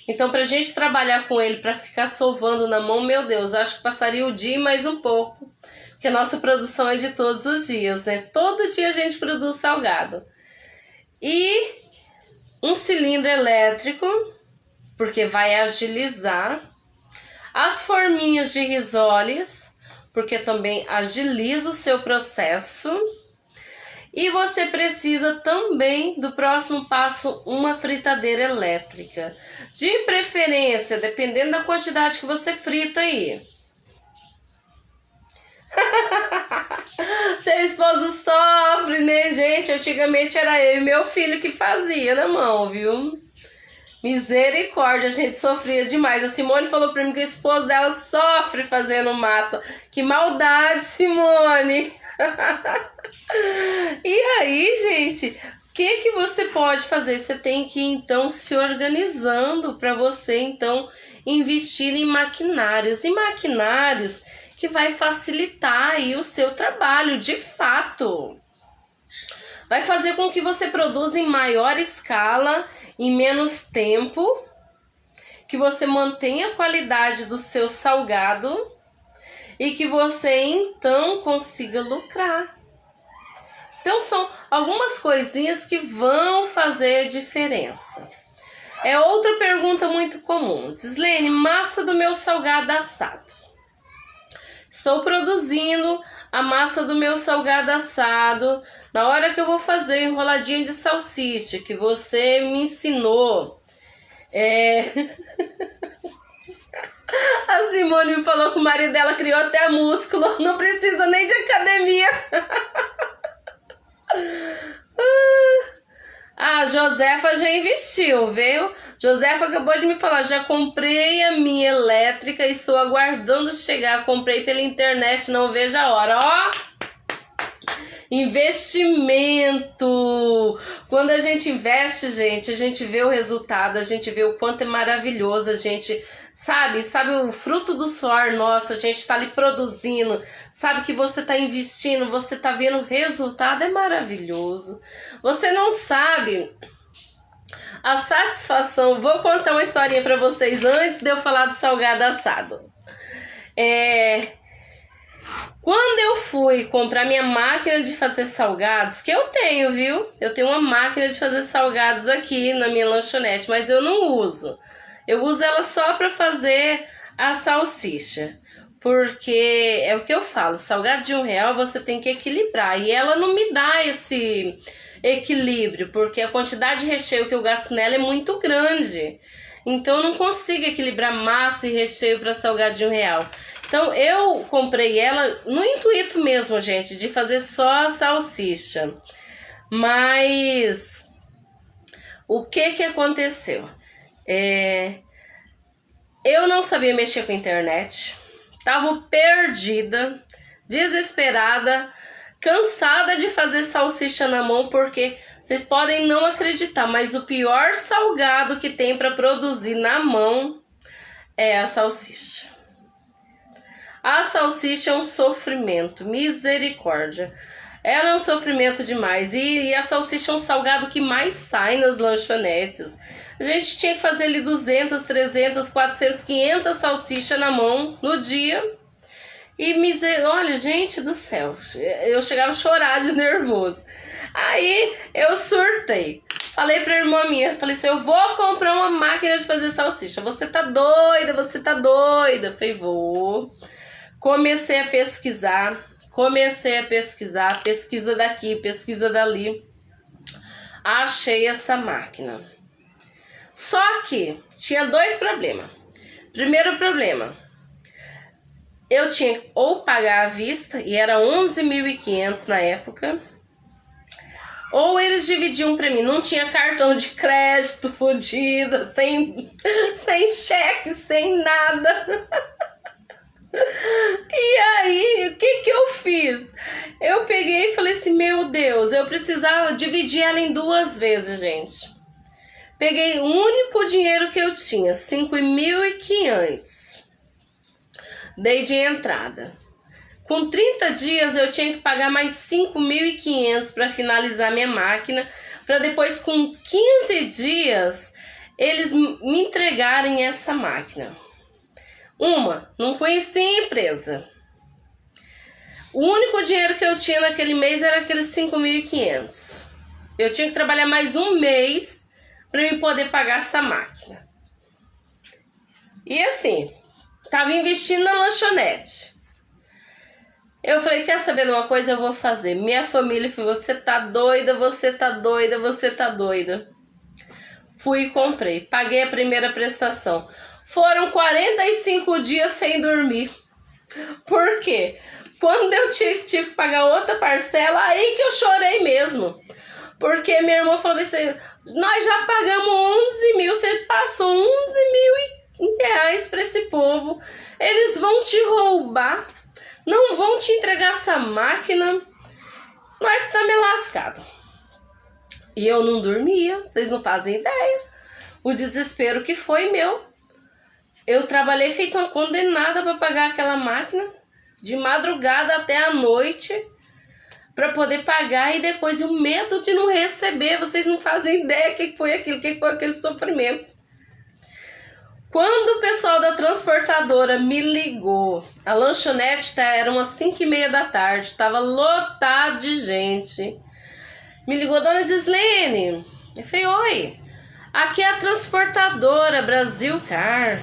Então, pra gente trabalhar com ele, pra ficar sovando na mão, meu Deus, acho que passaria o dia e mais um pouco. Porque a nossa produção é de todos os dias, né? Todo dia a gente produz salgado. E um cilindro elétrico, porque vai agilizar. As forminhas de risoles, porque também agiliza o seu processo. E você precisa também do próximo passo, uma fritadeira elétrica. De preferência, dependendo da quantidade que você frita aí. Seu esposo sofre, né, gente? Antigamente era eu e meu filho que fazia na mão, viu? Misericórdia, a gente sofria demais. A Simone falou pra mim que o esposo dela sofre fazendo massa. Que maldade, Simone! E aí, gente, o que você pode fazer? Você tem que, então, se organizando para você, então, investir em maquinários. E maquinários que vai facilitar aí o seu trabalho, de fato. Vai fazer com que você produza em maior escala, em menos tempo, que você mantenha a qualidade do seu salgado e que você, então, consiga lucrar. Então, são algumas coisinhas que vão fazer diferença. É outra pergunta muito comum. Gislene, massa do meu salgado assado. Estou produzindo a massa do meu salgado assado. Na hora que eu vou fazer o enroladinho de salsicha, que você me ensinou. A Simone me falou que o marido dela criou até músculo. Não precisa nem de academia. A Josefa já investiu, viu? Josefa acabou de me falar, já comprei a minha elétrica, estou aguardando chegar, comprei pela internet, não vejo a hora, ó! Investimento! Quando a gente investe, gente, a gente vê o resultado, a gente vê o quanto é maravilhoso, a gente sabe o fruto do suor nosso, a gente tá ali produzindo, sabe que você tá investindo, você tá vendo o resultado, é maravilhoso. Você não sabe a satisfação. Vou contar uma historinha pra vocês antes de eu falar do salgado assado. Quando eu fui comprar minha máquina de fazer salgados, que eu tenho, viu? Eu tenho uma máquina de fazer salgados aqui na minha lanchonete, mas eu não uso. Eu uso ela só para fazer a salsicha. Porque é o que eu falo, salgado de R$1 você tem que equilibrar. E ela não me dá esse equilíbrio, porque a quantidade de recheio que eu gasto nela é muito grande. Então eu não consigo equilibrar massa e recheio para salgado de R$1. Então eu comprei ela no intuito mesmo, gente, de fazer só a salsicha. Mas o que aconteceu? Eu não sabia mexer com a internet. Tava perdida, desesperada, cansada de fazer salsicha na mão, porque vocês podem não acreditar, mas o pior salgado que tem para produzir na mão é a salsicha. A salsicha é um sofrimento, misericórdia. Ela é um sofrimento demais. E a salsicha é um salgado que mais sai nas lanchonetes. A gente tinha que fazer ali 200, 300, 400, 500 salsichas na mão no dia. E olha, gente do céu, eu chegava a chorar de nervoso. Aí eu surtei. Falei pra irmã minha, falei assim, eu vou comprar uma máquina de fazer salsicha. Você tá doida, você tá doida. Falei, vou. Comecei a pesquisar, pesquisa daqui, pesquisa dali. Achei essa máquina. Só que tinha dois problemas. Primeiro problema, eu tinha ou pagar à vista, e era 11.500 na época, ou eles dividiam pra mim. Não tinha cartão de crédito, fodida, sem cheque, sem nada. E aí, o que eu fiz? Eu peguei e falei assim, meu Deus, eu precisava dividir ela em 2 vezes, gente. Peguei o único dinheiro que eu tinha, 5.500. Dei de entrada. Com 30 dias eu tinha que pagar mais 5.500 para finalizar minha máquina, para depois com 15 dias eles me entregarem essa máquina. Não conhecia a empresa. O único dinheiro que eu tinha naquele mês era aqueles 5.500. Eu tinha que trabalhar mais um mês para eu poder pagar essa máquina. E assim, tava investindo na lanchonete. Eu falei, quer saber de uma coisa? Eu vou fazer. Minha família falou, você tá doida, você tá doida, você tá doida. Fui e comprei. Paguei a primeira prestação. Foram 45 dias sem dormir. Por quê? Quando eu tive que pagar outra parcela, aí que eu chorei mesmo. Porque minha irmã falou assim, nós já pagamos 11 mil, você passou 11 mil reais para esse povo. Eles vão te roubar, não vão te entregar essa máquina. Nós estamos lascados. E eu não dormia, vocês não fazem ideia. O desespero que foi meu. Eu trabalhei feito uma condenada para pagar aquela máquina, de madrugada até a noite, para poder pagar, e depois o medo de não receber. Vocês não fazem ideia o que foi aquilo, o que foi aquele sofrimento. Quando o pessoal da transportadora me ligou, a lanchonete era umas 5h30 da tarde, estava lotado de gente. Me ligou, dona Gislene. Eu falei, oi, aqui é a transportadora Brasil Car.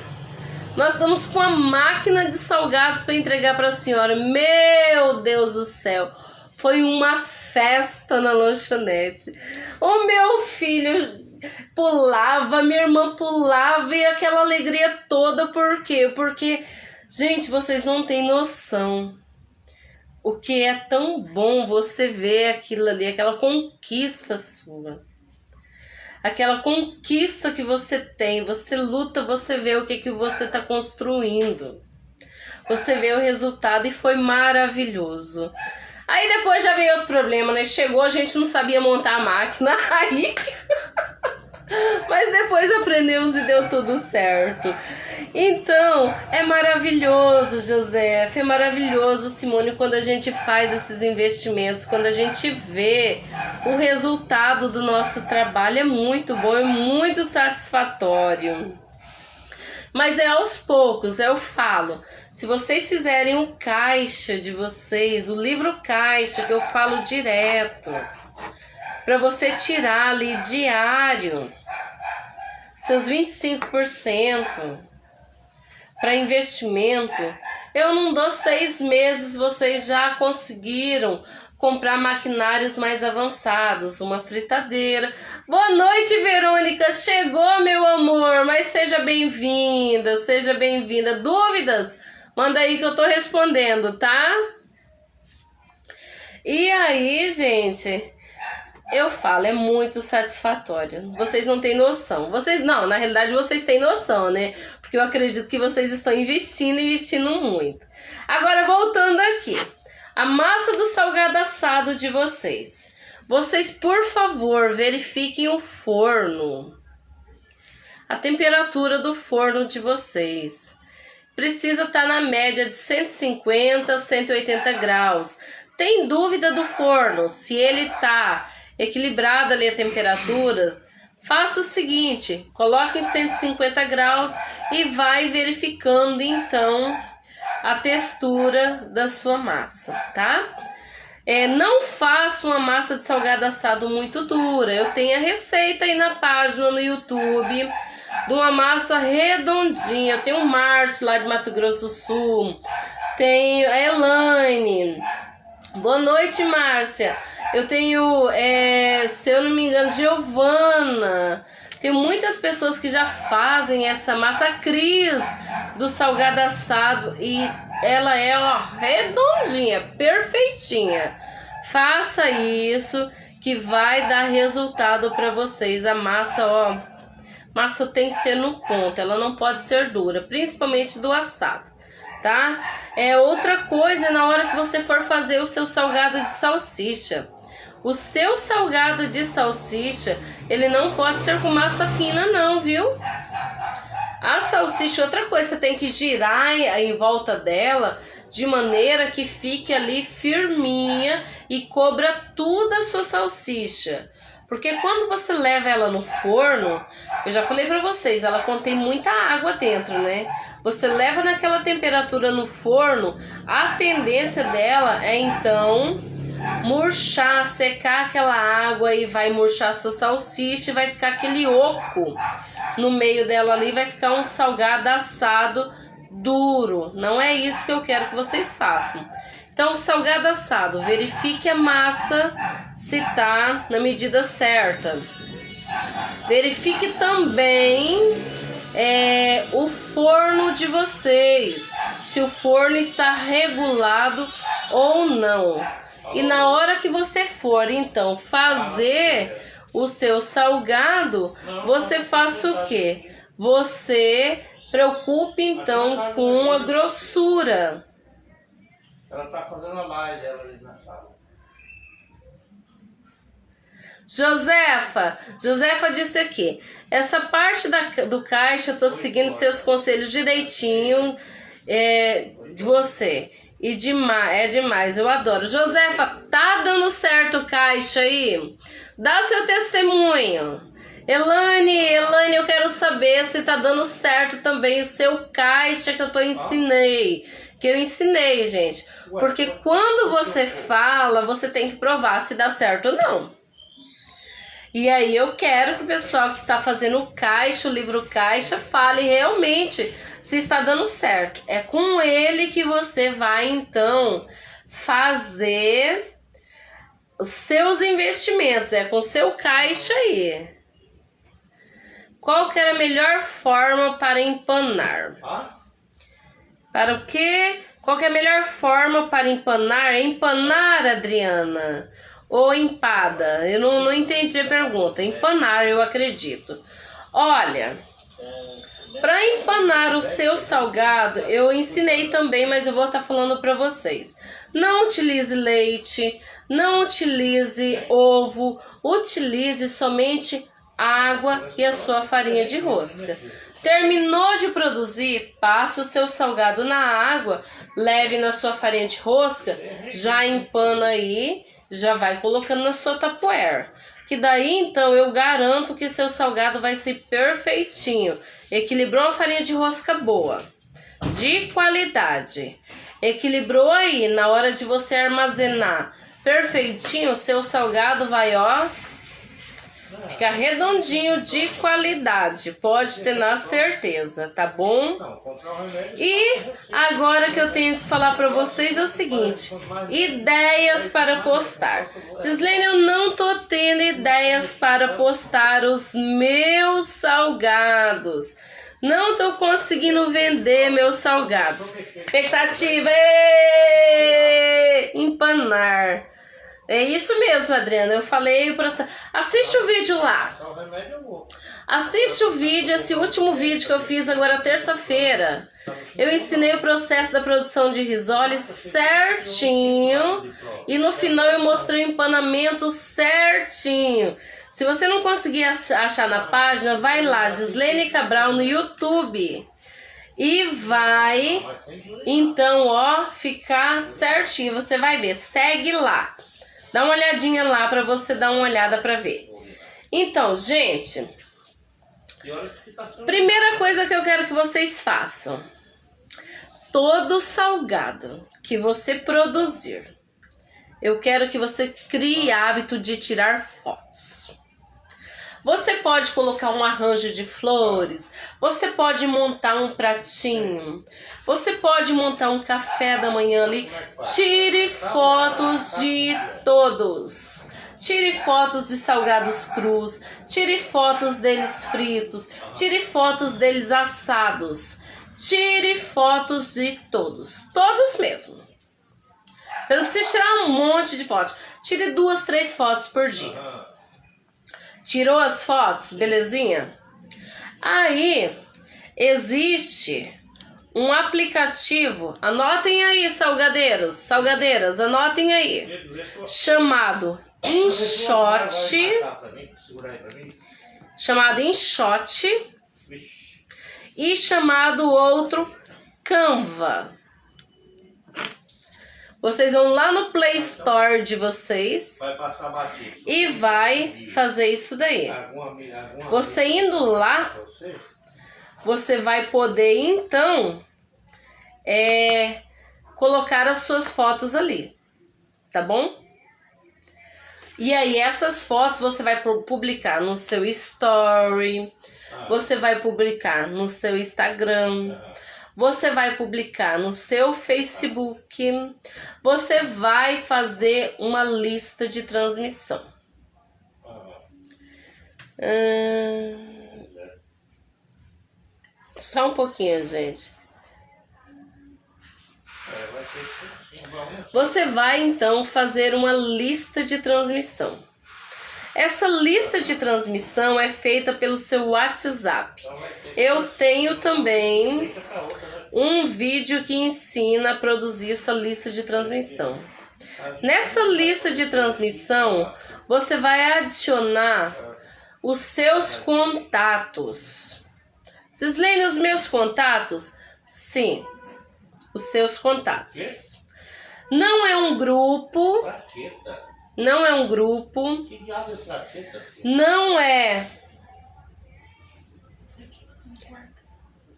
Nós estamos com a máquina de salgados para entregar para a senhora. Meu Deus do céu, foi uma festa na lanchonete. O meu filho pulava, minha irmã pulava, e aquela alegria toda. Por quê? Porque, gente, vocês não têm noção o que é tão bom você ver aquilo ali, aquela conquista sua. Aquela conquista que você tem, você luta, você vê o que você está construindo. Você vê o resultado, e foi maravilhoso. Aí depois já veio outro problema, né? Chegou, a gente não sabia montar a máquina, aí... Mas depois aprendemos e deu tudo certo. Então, é maravilhoso, José, é maravilhoso, Simone, quando a gente faz esses investimentos, quando a gente vê o resultado do nosso trabalho. É muito bom, é muito satisfatório. Mas é aos poucos, eu falo, se vocês fizerem o caixa de vocês, o livro caixa, que eu falo direto, para você tirar ali diário seus 25% para investimento, eu não dou 6 meses, vocês já conseguiram comprar maquinários mais avançados, uma fritadeira. Boa noite, Verônica, chegou, meu amor, mas seja bem-vinda, seja bem-vinda. Dúvidas? Manda aí que eu tô respondendo, tá? E aí, gente, eu falo, é muito satisfatório. Vocês não têm noção. Vocês não, na realidade vocês têm noção, né? Porque eu acredito que vocês estão investindo muito. Agora, voltando aqui. A massa do salgado assado de vocês. Vocês, por favor, verifiquem o forno. A temperatura do forno de vocês. Precisa estar na média de 150 a 180 graus. Tem dúvida do forno? Se ele está equilibrada ali a temperatura, faça o seguinte, coloque em 150 graus e vai verificando então a textura da sua massa, tá? Não faça uma massa de salgado assado muito dura. Eu tenho a receita aí na página no YouTube de uma massa redondinha. Eu tenho o Márcio lá de Mato Grosso do Sul, tenho a Elaine. Boa noite, Márcia. Eu tenho, se eu não me engano, Giovana. Tem muitas pessoas que já fazem essa massa. A Cris do salgado assado, e ela é, ó, redondinha, perfeitinha. Faça isso que vai dar resultado para vocês. A massa, ó, massa tem que ser no ponto, ela não pode ser dura, principalmente do assado, tá? Outra coisa, na hora que você for fazer o seu salgado de salsicha, o seu salgado de salsicha, ele não pode ser com massa fina não, viu? A salsicha, outra coisa, você tem que girar em volta dela de maneira que fique ali firminha e cobra toda a sua salsicha. Porque quando você leva ela no forno, eu já falei pra vocês, ela contém muita água dentro, né? Você leva naquela temperatura no forno, a tendência dela é então murchar, secar aquela água, e vai murchar a sua salsicha e vai ficar aquele oco. no meio dela ali vai ficar um salgado assado duro. Não é isso que eu quero que vocês façam. Então, salgado assado, verifique a massa se tá na medida certa. Verifique também o forno de vocês, se o forno está regulado ou não. E na hora que você for, então, fazer o seu salgado, você faça o quê? Você preocupe, então, com a grossura. Ela tá fazendo a live dela ali na sala. Josefa disse aqui, essa parte do caixa eu tô seguindo seus conselhos direitinho, de você. E é demais, eu adoro. Josefa, tá dando certo o caixa aí? Dá seu testemunho. Elane, eu quero saber se tá dando certo também o seu caixa que eu ensinei. Que eu ensinei, gente. Porque quando você fala, você tem que provar se dá certo ou não. E aí eu quero que o pessoal que está fazendo o caixa, o livro caixa, fale realmente se está dando certo. É com ele que você vai, então, fazer os seus investimentos. É com o seu caixa aí. Qual que era a melhor forma para empanar? Para o quê? Qual que é a melhor forma para empanar? Empanar, Adriana? Ou empada? Eu não entendi a pergunta. Empanar, eu acredito. Olha, para empanar o seu salgado, eu ensinei também, mas eu vou estar falando para vocês. Não utilize leite, não utilize ovo, utilize somente água e a sua farinha de rosca. Terminou de produzir, passe o seu salgado na água, leve na sua farinha de rosca, já empana aí, já vai colocando na sua tapoer. Que daí, então, eu garanto que seu salgado vai ser perfeitinho. Equilibrou uma farinha de rosca boa, de qualidade. Equilibrou aí, na hora de você armazenar perfeitinho, seu salgado vai, ó, ficar redondinho de qualidade. Pode ter na certeza, tá bom? E agora que eu tenho que falar para vocês é o seguinte: ideias para postar. Gislene, eu não tô tendo ideias para postar os meus salgados. Não tô conseguindo vender meus salgados. Expectativa, empanar. É isso mesmo, Adriana. Eu falei para você. Assiste o vídeo lá. Assiste o vídeo, esse último vídeo que eu fiz agora terça-feira. Eu ensinei o processo da produção de risole certinho. E no final eu mostrei o empanamento certinho. Se você não conseguir achar na página, vai lá, Gislene Cabral no YouTube. E vai, então, ó, ficar certinho. Você vai ver, segue lá. Dá uma olhadinha lá para você dar uma olhada para ver. Então, gente, primeira coisa que eu quero que vocês façam. Todo salgado que você produzir, eu quero que você crie hábito de tirar fotos. Você pode colocar um arranjo de flores, você pode montar um pratinho, você pode montar um café da manhã ali. Tire fotos de todos. Tire fotos de salgados crus, tire fotos deles fritos, tire fotos deles assados. Tire fotos de todos, todos mesmo. Você não precisa tirar um monte de fotos. Tire 2, 3 fotos por dia. Tirou as fotos, belezinha? Aí, existe um aplicativo, anotem aí, salgadeiras, anotem aí, chamado InShot, e chamado outro Canva. Vocês vão lá no Play Store de vocês e vai fazer isso daí. Você indo lá, você vai poder então colocar as suas fotos ali, tá bom? E aí essas fotos você vai publicar no seu story, você vai publicar no seu Instagram, você vai publicar no seu Facebook, você vai fazer uma lista de transmissão. Só um pouquinho, gente. Você vai então fazer uma lista de transmissão. Essa lista de transmissão é feita pelo seu WhatsApp. Eu tenho também um vídeo que ensina a produzir essa lista de transmissão. Nessa lista de transmissão, você vai adicionar os seus contatos. Vocês leem os meus contatos? Sim, os seus contatos. Não é um grupo. Não é um grupo. Que diabo é plaqueta? Não é.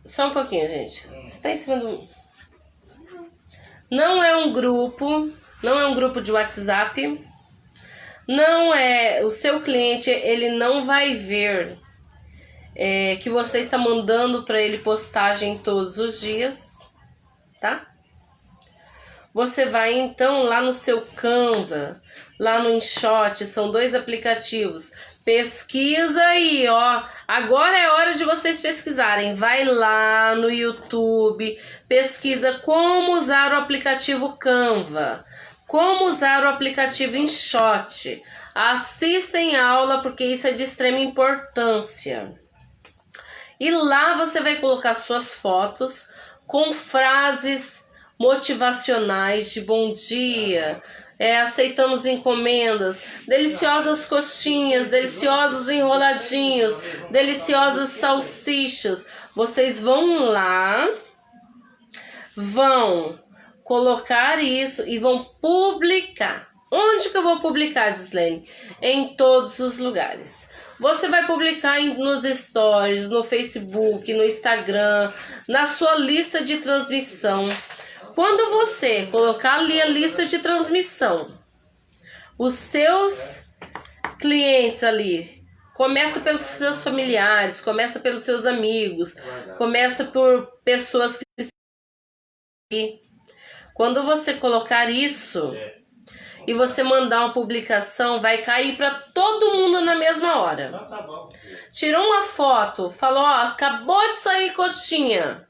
Só um pouquinho, gente. Você tá em cima do. Não é um grupo. Não é um grupo de WhatsApp. Não é. O seu cliente, ele não vai ver que você está mandando para ele postagem todos os dias, tá? Você vai então lá no seu Canva, lá no InShot, são 2 aplicativos. Pesquisa aí, ó. Agora é hora de vocês pesquisarem. Vai lá no YouTube, pesquisa como usar o aplicativo Canva, como usar o aplicativo InShot. Assistem aula porque isso é de extrema importância. E lá você vai colocar suas fotos com frases motivacionais de bom dia, aceitamos encomendas, deliciosas coxinhas, deliciosos enroladinhos, deliciosas salsichas. Vocês vão lá, vão colocar isso e vão publicar. Onde que eu vou publicar, Gislene? Em todos os lugares. Você vai publicar nos stories, no Facebook, no Instagram, na sua lista de transmissão. Quando você colocar ali a lista de transmissão, os seus clientes ali, começa pelos seus familiares, começa pelos seus amigos, começa por pessoas que estão aqui. Quando você colocar isso e você mandar uma publicação, vai cair para todo mundo na mesma hora. Tirou uma foto, falou, ó, acabou de sair coxinha.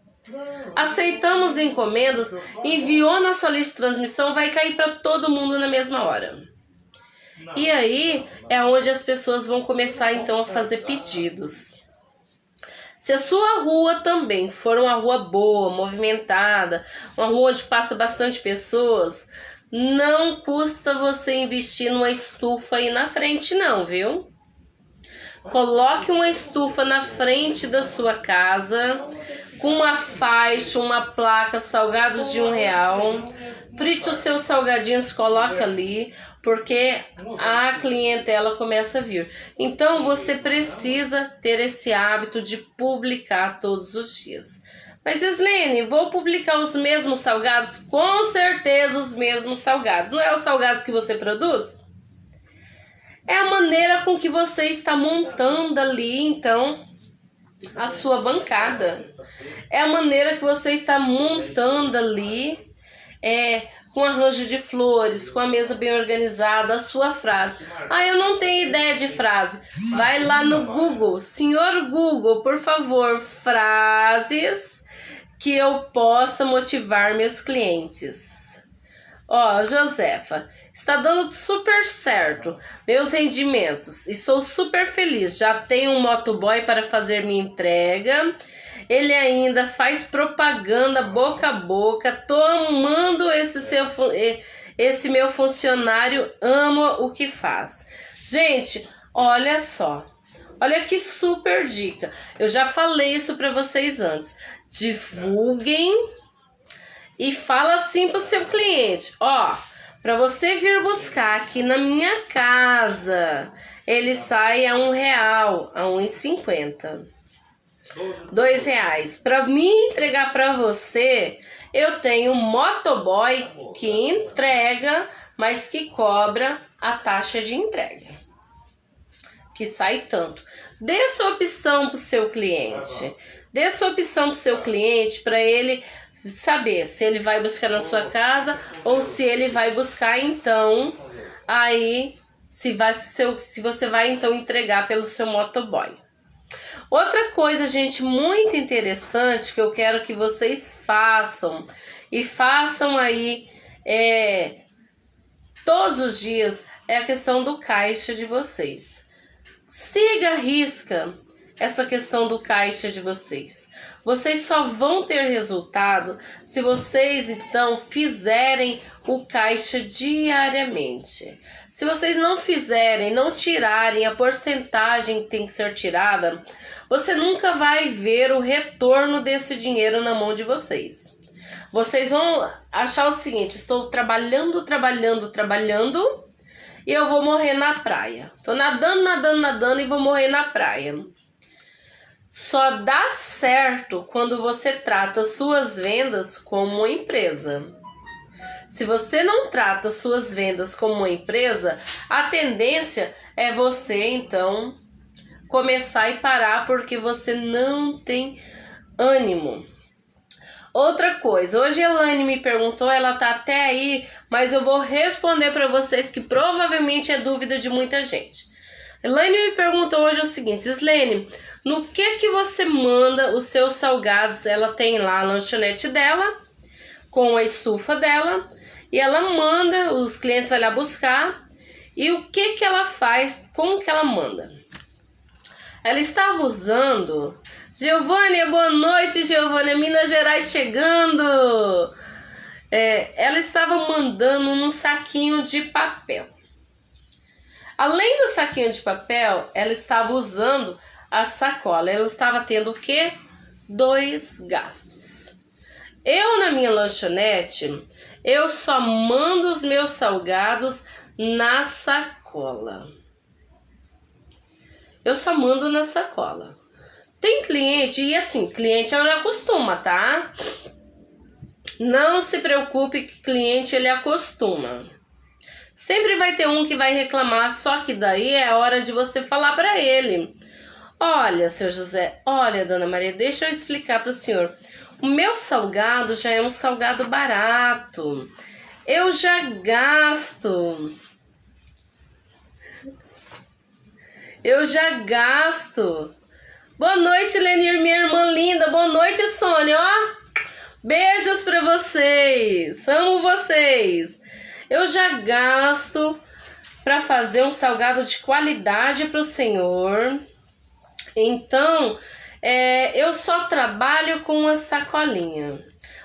Aceitamos encomendas, enviou na sua lista de transmissão, vai cair para todo mundo na mesma hora. E aí é onde as pessoas vão começar então a fazer pedidos. Se a sua rua também for uma rua boa, movimentada, uma rua onde passa bastante pessoas, não custa você investir numa estufa aí na frente não, viu? Coloque uma estufa na frente da sua casa, com uma faixa, uma placa, salgados de R$1. Frite os seus salgadinhos, coloca ali, porque a clientela começa a vir. Então você precisa ter esse hábito de publicar todos os dias. Mas Gislene, vou publicar os mesmos salgados? Com certeza os mesmos salgados. Não é os salgados que você produz? É a maneira com que você está montando ali, então, a sua bancada. É a maneira que você está montando ali, com arranjo de flores, com a mesa bem organizada, a sua frase. Ah, eu não tenho ideia de frase. Vai lá no Google. Senhor Google, por favor, frases que eu possa motivar meus clientes. Ó, Josefa, está dando super certo. Meus rendimentos, estou super feliz. Já tenho um motoboy para fazer minha entrega. Ele ainda faz propaganda boca a boca. Tô amando esse meu funcionário, ama o que faz. Gente, olha só. Olha que super dica. Eu já falei isso para vocês antes. Divulguem e fala assim pro seu cliente, ó, para você vir buscar aqui na minha casa, ele sai a R$1, a R$1,50. R$2. Para me entregar para você, eu tenho um motoboy que entrega, mas que cobra a taxa de entrega. Que sai tanto. Dê essa opção para o seu cliente. Dê essa opção para o seu cliente para ele saber se ele vai buscar na sua casa ou se ele vai buscar então aí se você vai então entregar pelo seu motoboy. Outra coisa, gente, muito interessante que eu quero que vocês façam e façam aí todos os dias é a questão do caixa de vocês. Siga à risca essa questão do caixa de vocês. Vocês só vão ter resultado se vocês então fizerem o caixa diariamente. Se vocês não fizerem, não tirarem a porcentagem que tem que ser tirada, você nunca vai ver o retorno desse dinheiro na mão de vocês. Vocês vão achar o seguinte: estou trabalhando e eu vou morrer na praia. Estou nadando e vou morrer na praia. Só dá certo quando você trata suas vendas como uma empresa. Se você não trata suas vendas como uma empresa, a tendência é você então começar e parar porque você não tem ânimo. Outra coisa, hoje a Elaine me perguntou, ela tá até aí, mas eu vou responder para vocês que provavelmente é dúvida de muita gente. Elaine me perguntou hoje o seguinte: Islene, no que você manda os seus salgados? Ela tem lá a lanchonete dela, com a estufa dela, e ela manda, os clientes vão lá buscar, e o que ela faz, como que ela manda? Ela estava usando... Giovânia, boa noite, Giovânia, Minas Gerais chegando! Ela estava mandando num saquinho de papel. Além do saquinho de papel, ela estava usando a sacola. Ela estava tendo o quê? 2 gastos. Eu, na minha lanchonete, eu só mando os meus salgados na sacola. Eu só mando na sacola. Tem cliente, e assim, cliente ele acostuma, tá? Não se preocupe que cliente ele acostuma. Sempre vai ter um que vai reclamar, só que daí é a hora de você falar para ele. Olha, seu José, olha, dona Maria, deixa eu explicar para o senhor. O meu salgado já é um salgado barato. Eu já gasto. Boa noite, Lenir, minha irmã linda. Boa noite, Sônia, ó. Beijos pra vocês. Amo vocês. Eu já gasto para fazer um salgado de qualidade pro senhor. Então, eu só trabalho com uma sacolinha.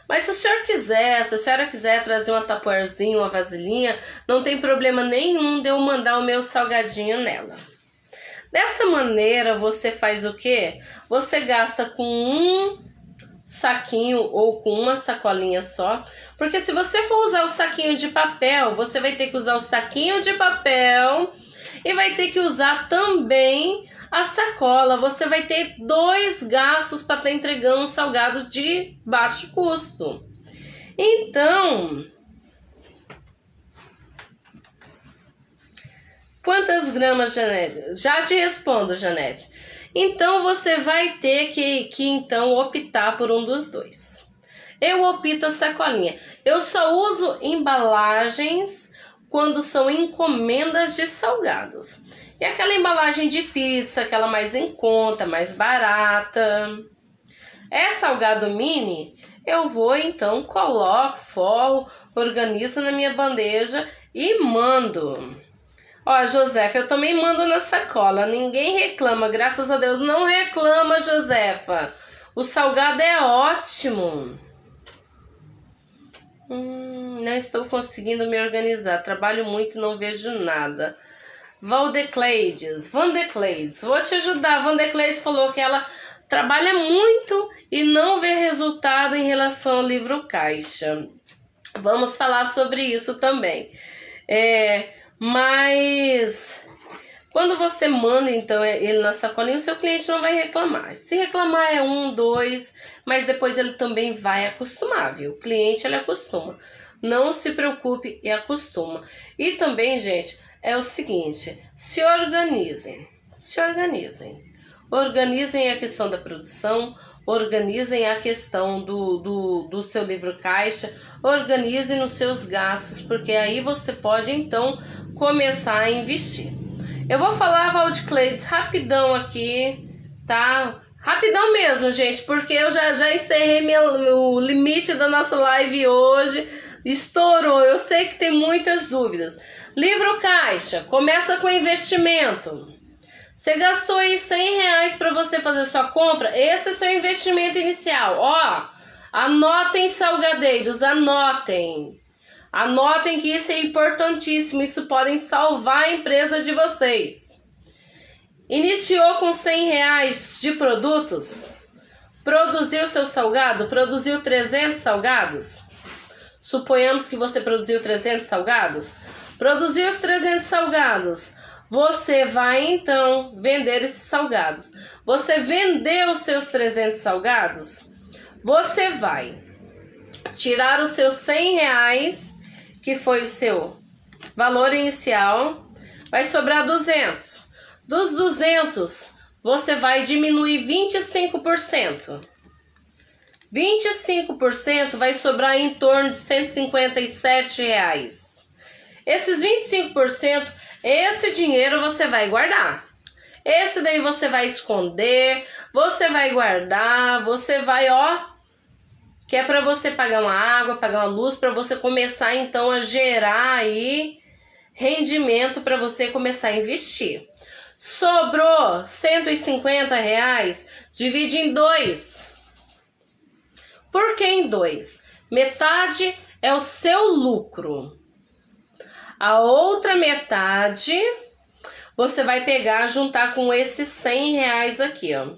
Mas se o senhor quiser, se a senhora quiser trazer uma tapoerzinha, uma vasilhinha, não tem problema nenhum de eu mandar o meu salgadinho nela. Dessa maneira, você faz o quê? Você gasta com um saquinho ou com uma sacolinha só. Porque se você for usar o saquinho de papel, você vai ter que usar o saquinho de papel e vai ter que usar também a sacola. Você vai ter 2 gastos para estar entregando um salgado de baixo custo. Então... Quantas gramas, Janete? Já te respondo, Janete. Então, você vai ter que então optar por um dos 2. Eu opto a sacolinha. Eu só uso embalagens quando são encomendas de salgados. E aquela embalagem de pizza, aquela mais em conta, mais barata. É salgado mini, eu vou então, coloco, forro, organizo na minha bandeja e mando. Ó, Josefa, eu também mando na sacola. Ninguém reclama, graças a Deus. Não reclama, Josefa. O salgado é ótimo. Não estou conseguindo me organizar. Trabalho muito e não vejo nada. Vandecleides, vou te ajudar. Vandecleides falou que ela trabalha muito e não vê resultado em relação ao livro caixa. Vamos falar sobre isso também. Mas quando você manda então ele na sacolinha, o seu cliente não vai reclamar. Se reclamar é 1, 2, mas depois ele também vai acostumar, viu? O cliente ele acostuma. Não se preocupe e acostuma. E também, gente, é o seguinte, se organizem. organizem a questão da produção, organizem a questão do seu livro caixa, organizem os seus gastos, porque aí você pode então começar a investir. Eu vou falar, Valdicleides, rapidão aqui, tá? Rapidão mesmo, gente, porque eu já encerrei o limite da nossa live hoje, estourou, eu sei que tem muitas dúvidas. Livro caixa, começa com investimento. Você gastou aí R$100 para você fazer sua compra, esse é seu investimento inicial. Ó, anotem, salgadeiros, anotem. Anotem que isso é importantíssimo, isso pode salvar a empresa de vocês. Iniciou com R$100 de produtos, produziu seu salgado, produziu 300 salgados. Suponhamos que você produziu 300 salgados. Produziu os 300 salgados. Você vai então vender esses salgados. Você vendeu os seus 300 salgados. Você vai tirar os seus R$100, que foi o seu valor inicial. Vai sobrar 200. Dos 200, você vai diminuir 25%. 25% vai sobrar em torno de R$157. Esses 25%, esse dinheiro você vai guardar. Esse daí você vai esconder, você vai guardar, você vai, ó, que é para você pagar uma água, pagar uma luz, para você começar então a gerar aí rendimento para você começar a investir. Sobrou R$150, divide em 2. Por que em 2? Metade é o seu lucro. A outra metade você vai pegar, juntar com esses R$100 aqui, ó.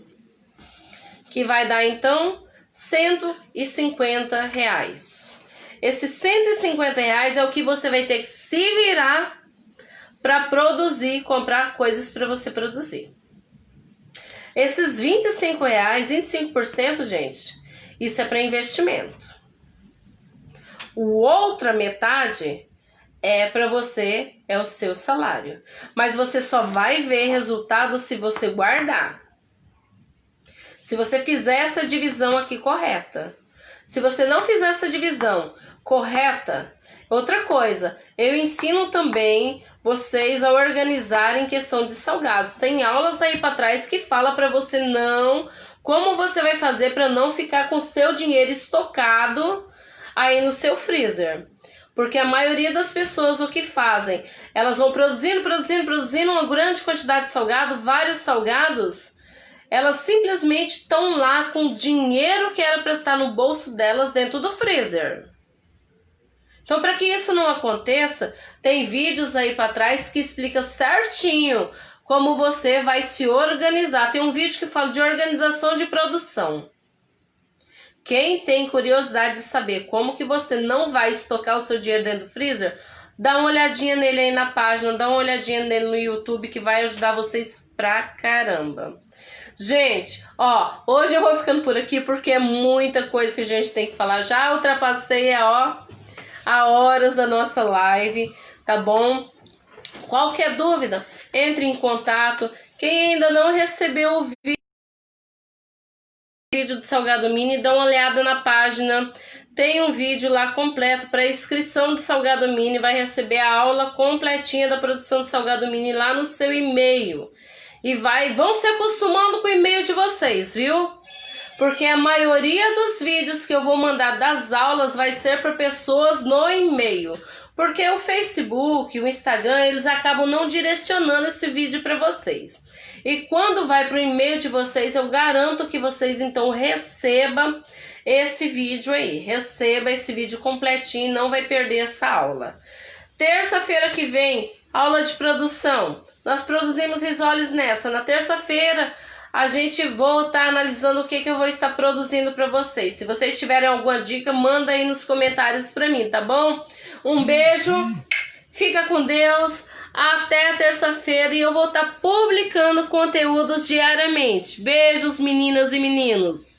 Que vai dar então R$150. Esses R$150 é o que você vai ter que se virar para produzir, comprar coisas para você produzir. Esses R$25, 25%, gente, isso é para investimento. O outra metade é para você, é o seu salário. Mas você só vai ver resultado se você guardar. Se você fizer essa divisão aqui correta. Se você não fizer essa divisão correta, outra coisa, eu ensino também vocês a organizarem questão de salgados. Tem aulas aí para trás que fala para você como você vai fazer para não ficar com seu dinheiro estocado aí no seu freezer. Porque a maioria das pessoas o que fazem? Elas vão produzindo uma grande quantidade de salgado, vários salgados. Elas simplesmente estão lá com dinheiro que era para estar no bolso delas dentro do freezer. Então, para que isso não aconteça, tem vídeos aí para trás que explica certinho como você vai se organizar. Tem um vídeo que fala de organização de produção. Quem tem curiosidade de saber como que você não vai estocar o seu dinheiro dentro do freezer, dá uma olhadinha nele aí na página, dá uma olhadinha nele no YouTube que vai ajudar vocês pra caramba. Gente, ó, hoje eu vou ficando por aqui porque é muita coisa que a gente tem que falar. Já ultrapassei a horas da nossa live, tá bom? Qualquer dúvida, entre em contato. Quem ainda não recebeu o vídeo do Salgado Mini, dá uma olhada na página. Tem um vídeo lá completo para inscrição do Salgado Mini. Vai receber a aula completinha da produção do Salgado Mini lá no seu e-mail. E vão se acostumando com o e-mail de vocês, viu? Porque a maioria dos vídeos que eu vou mandar das aulas vai ser para pessoas no e-mail. Porque o Facebook, o Instagram, eles acabam não direcionando esse vídeo para vocês. E quando vai para o e-mail de vocês, eu garanto que vocês então recebam esse vídeo aí. Receba esse vídeo completinho, não vai perder essa aula. Terça-feira que vem, aula de produção. Nós produzimos risoles nessa. Na terça-feira, a gente volta analisando o que eu vou estar produzindo para vocês. Se vocês tiverem alguma dica, manda aí nos comentários para mim, tá bom? Um beijo, fica com Deus, até terça-feira e eu vou estar publicando conteúdos diariamente. Beijos, meninas e meninos!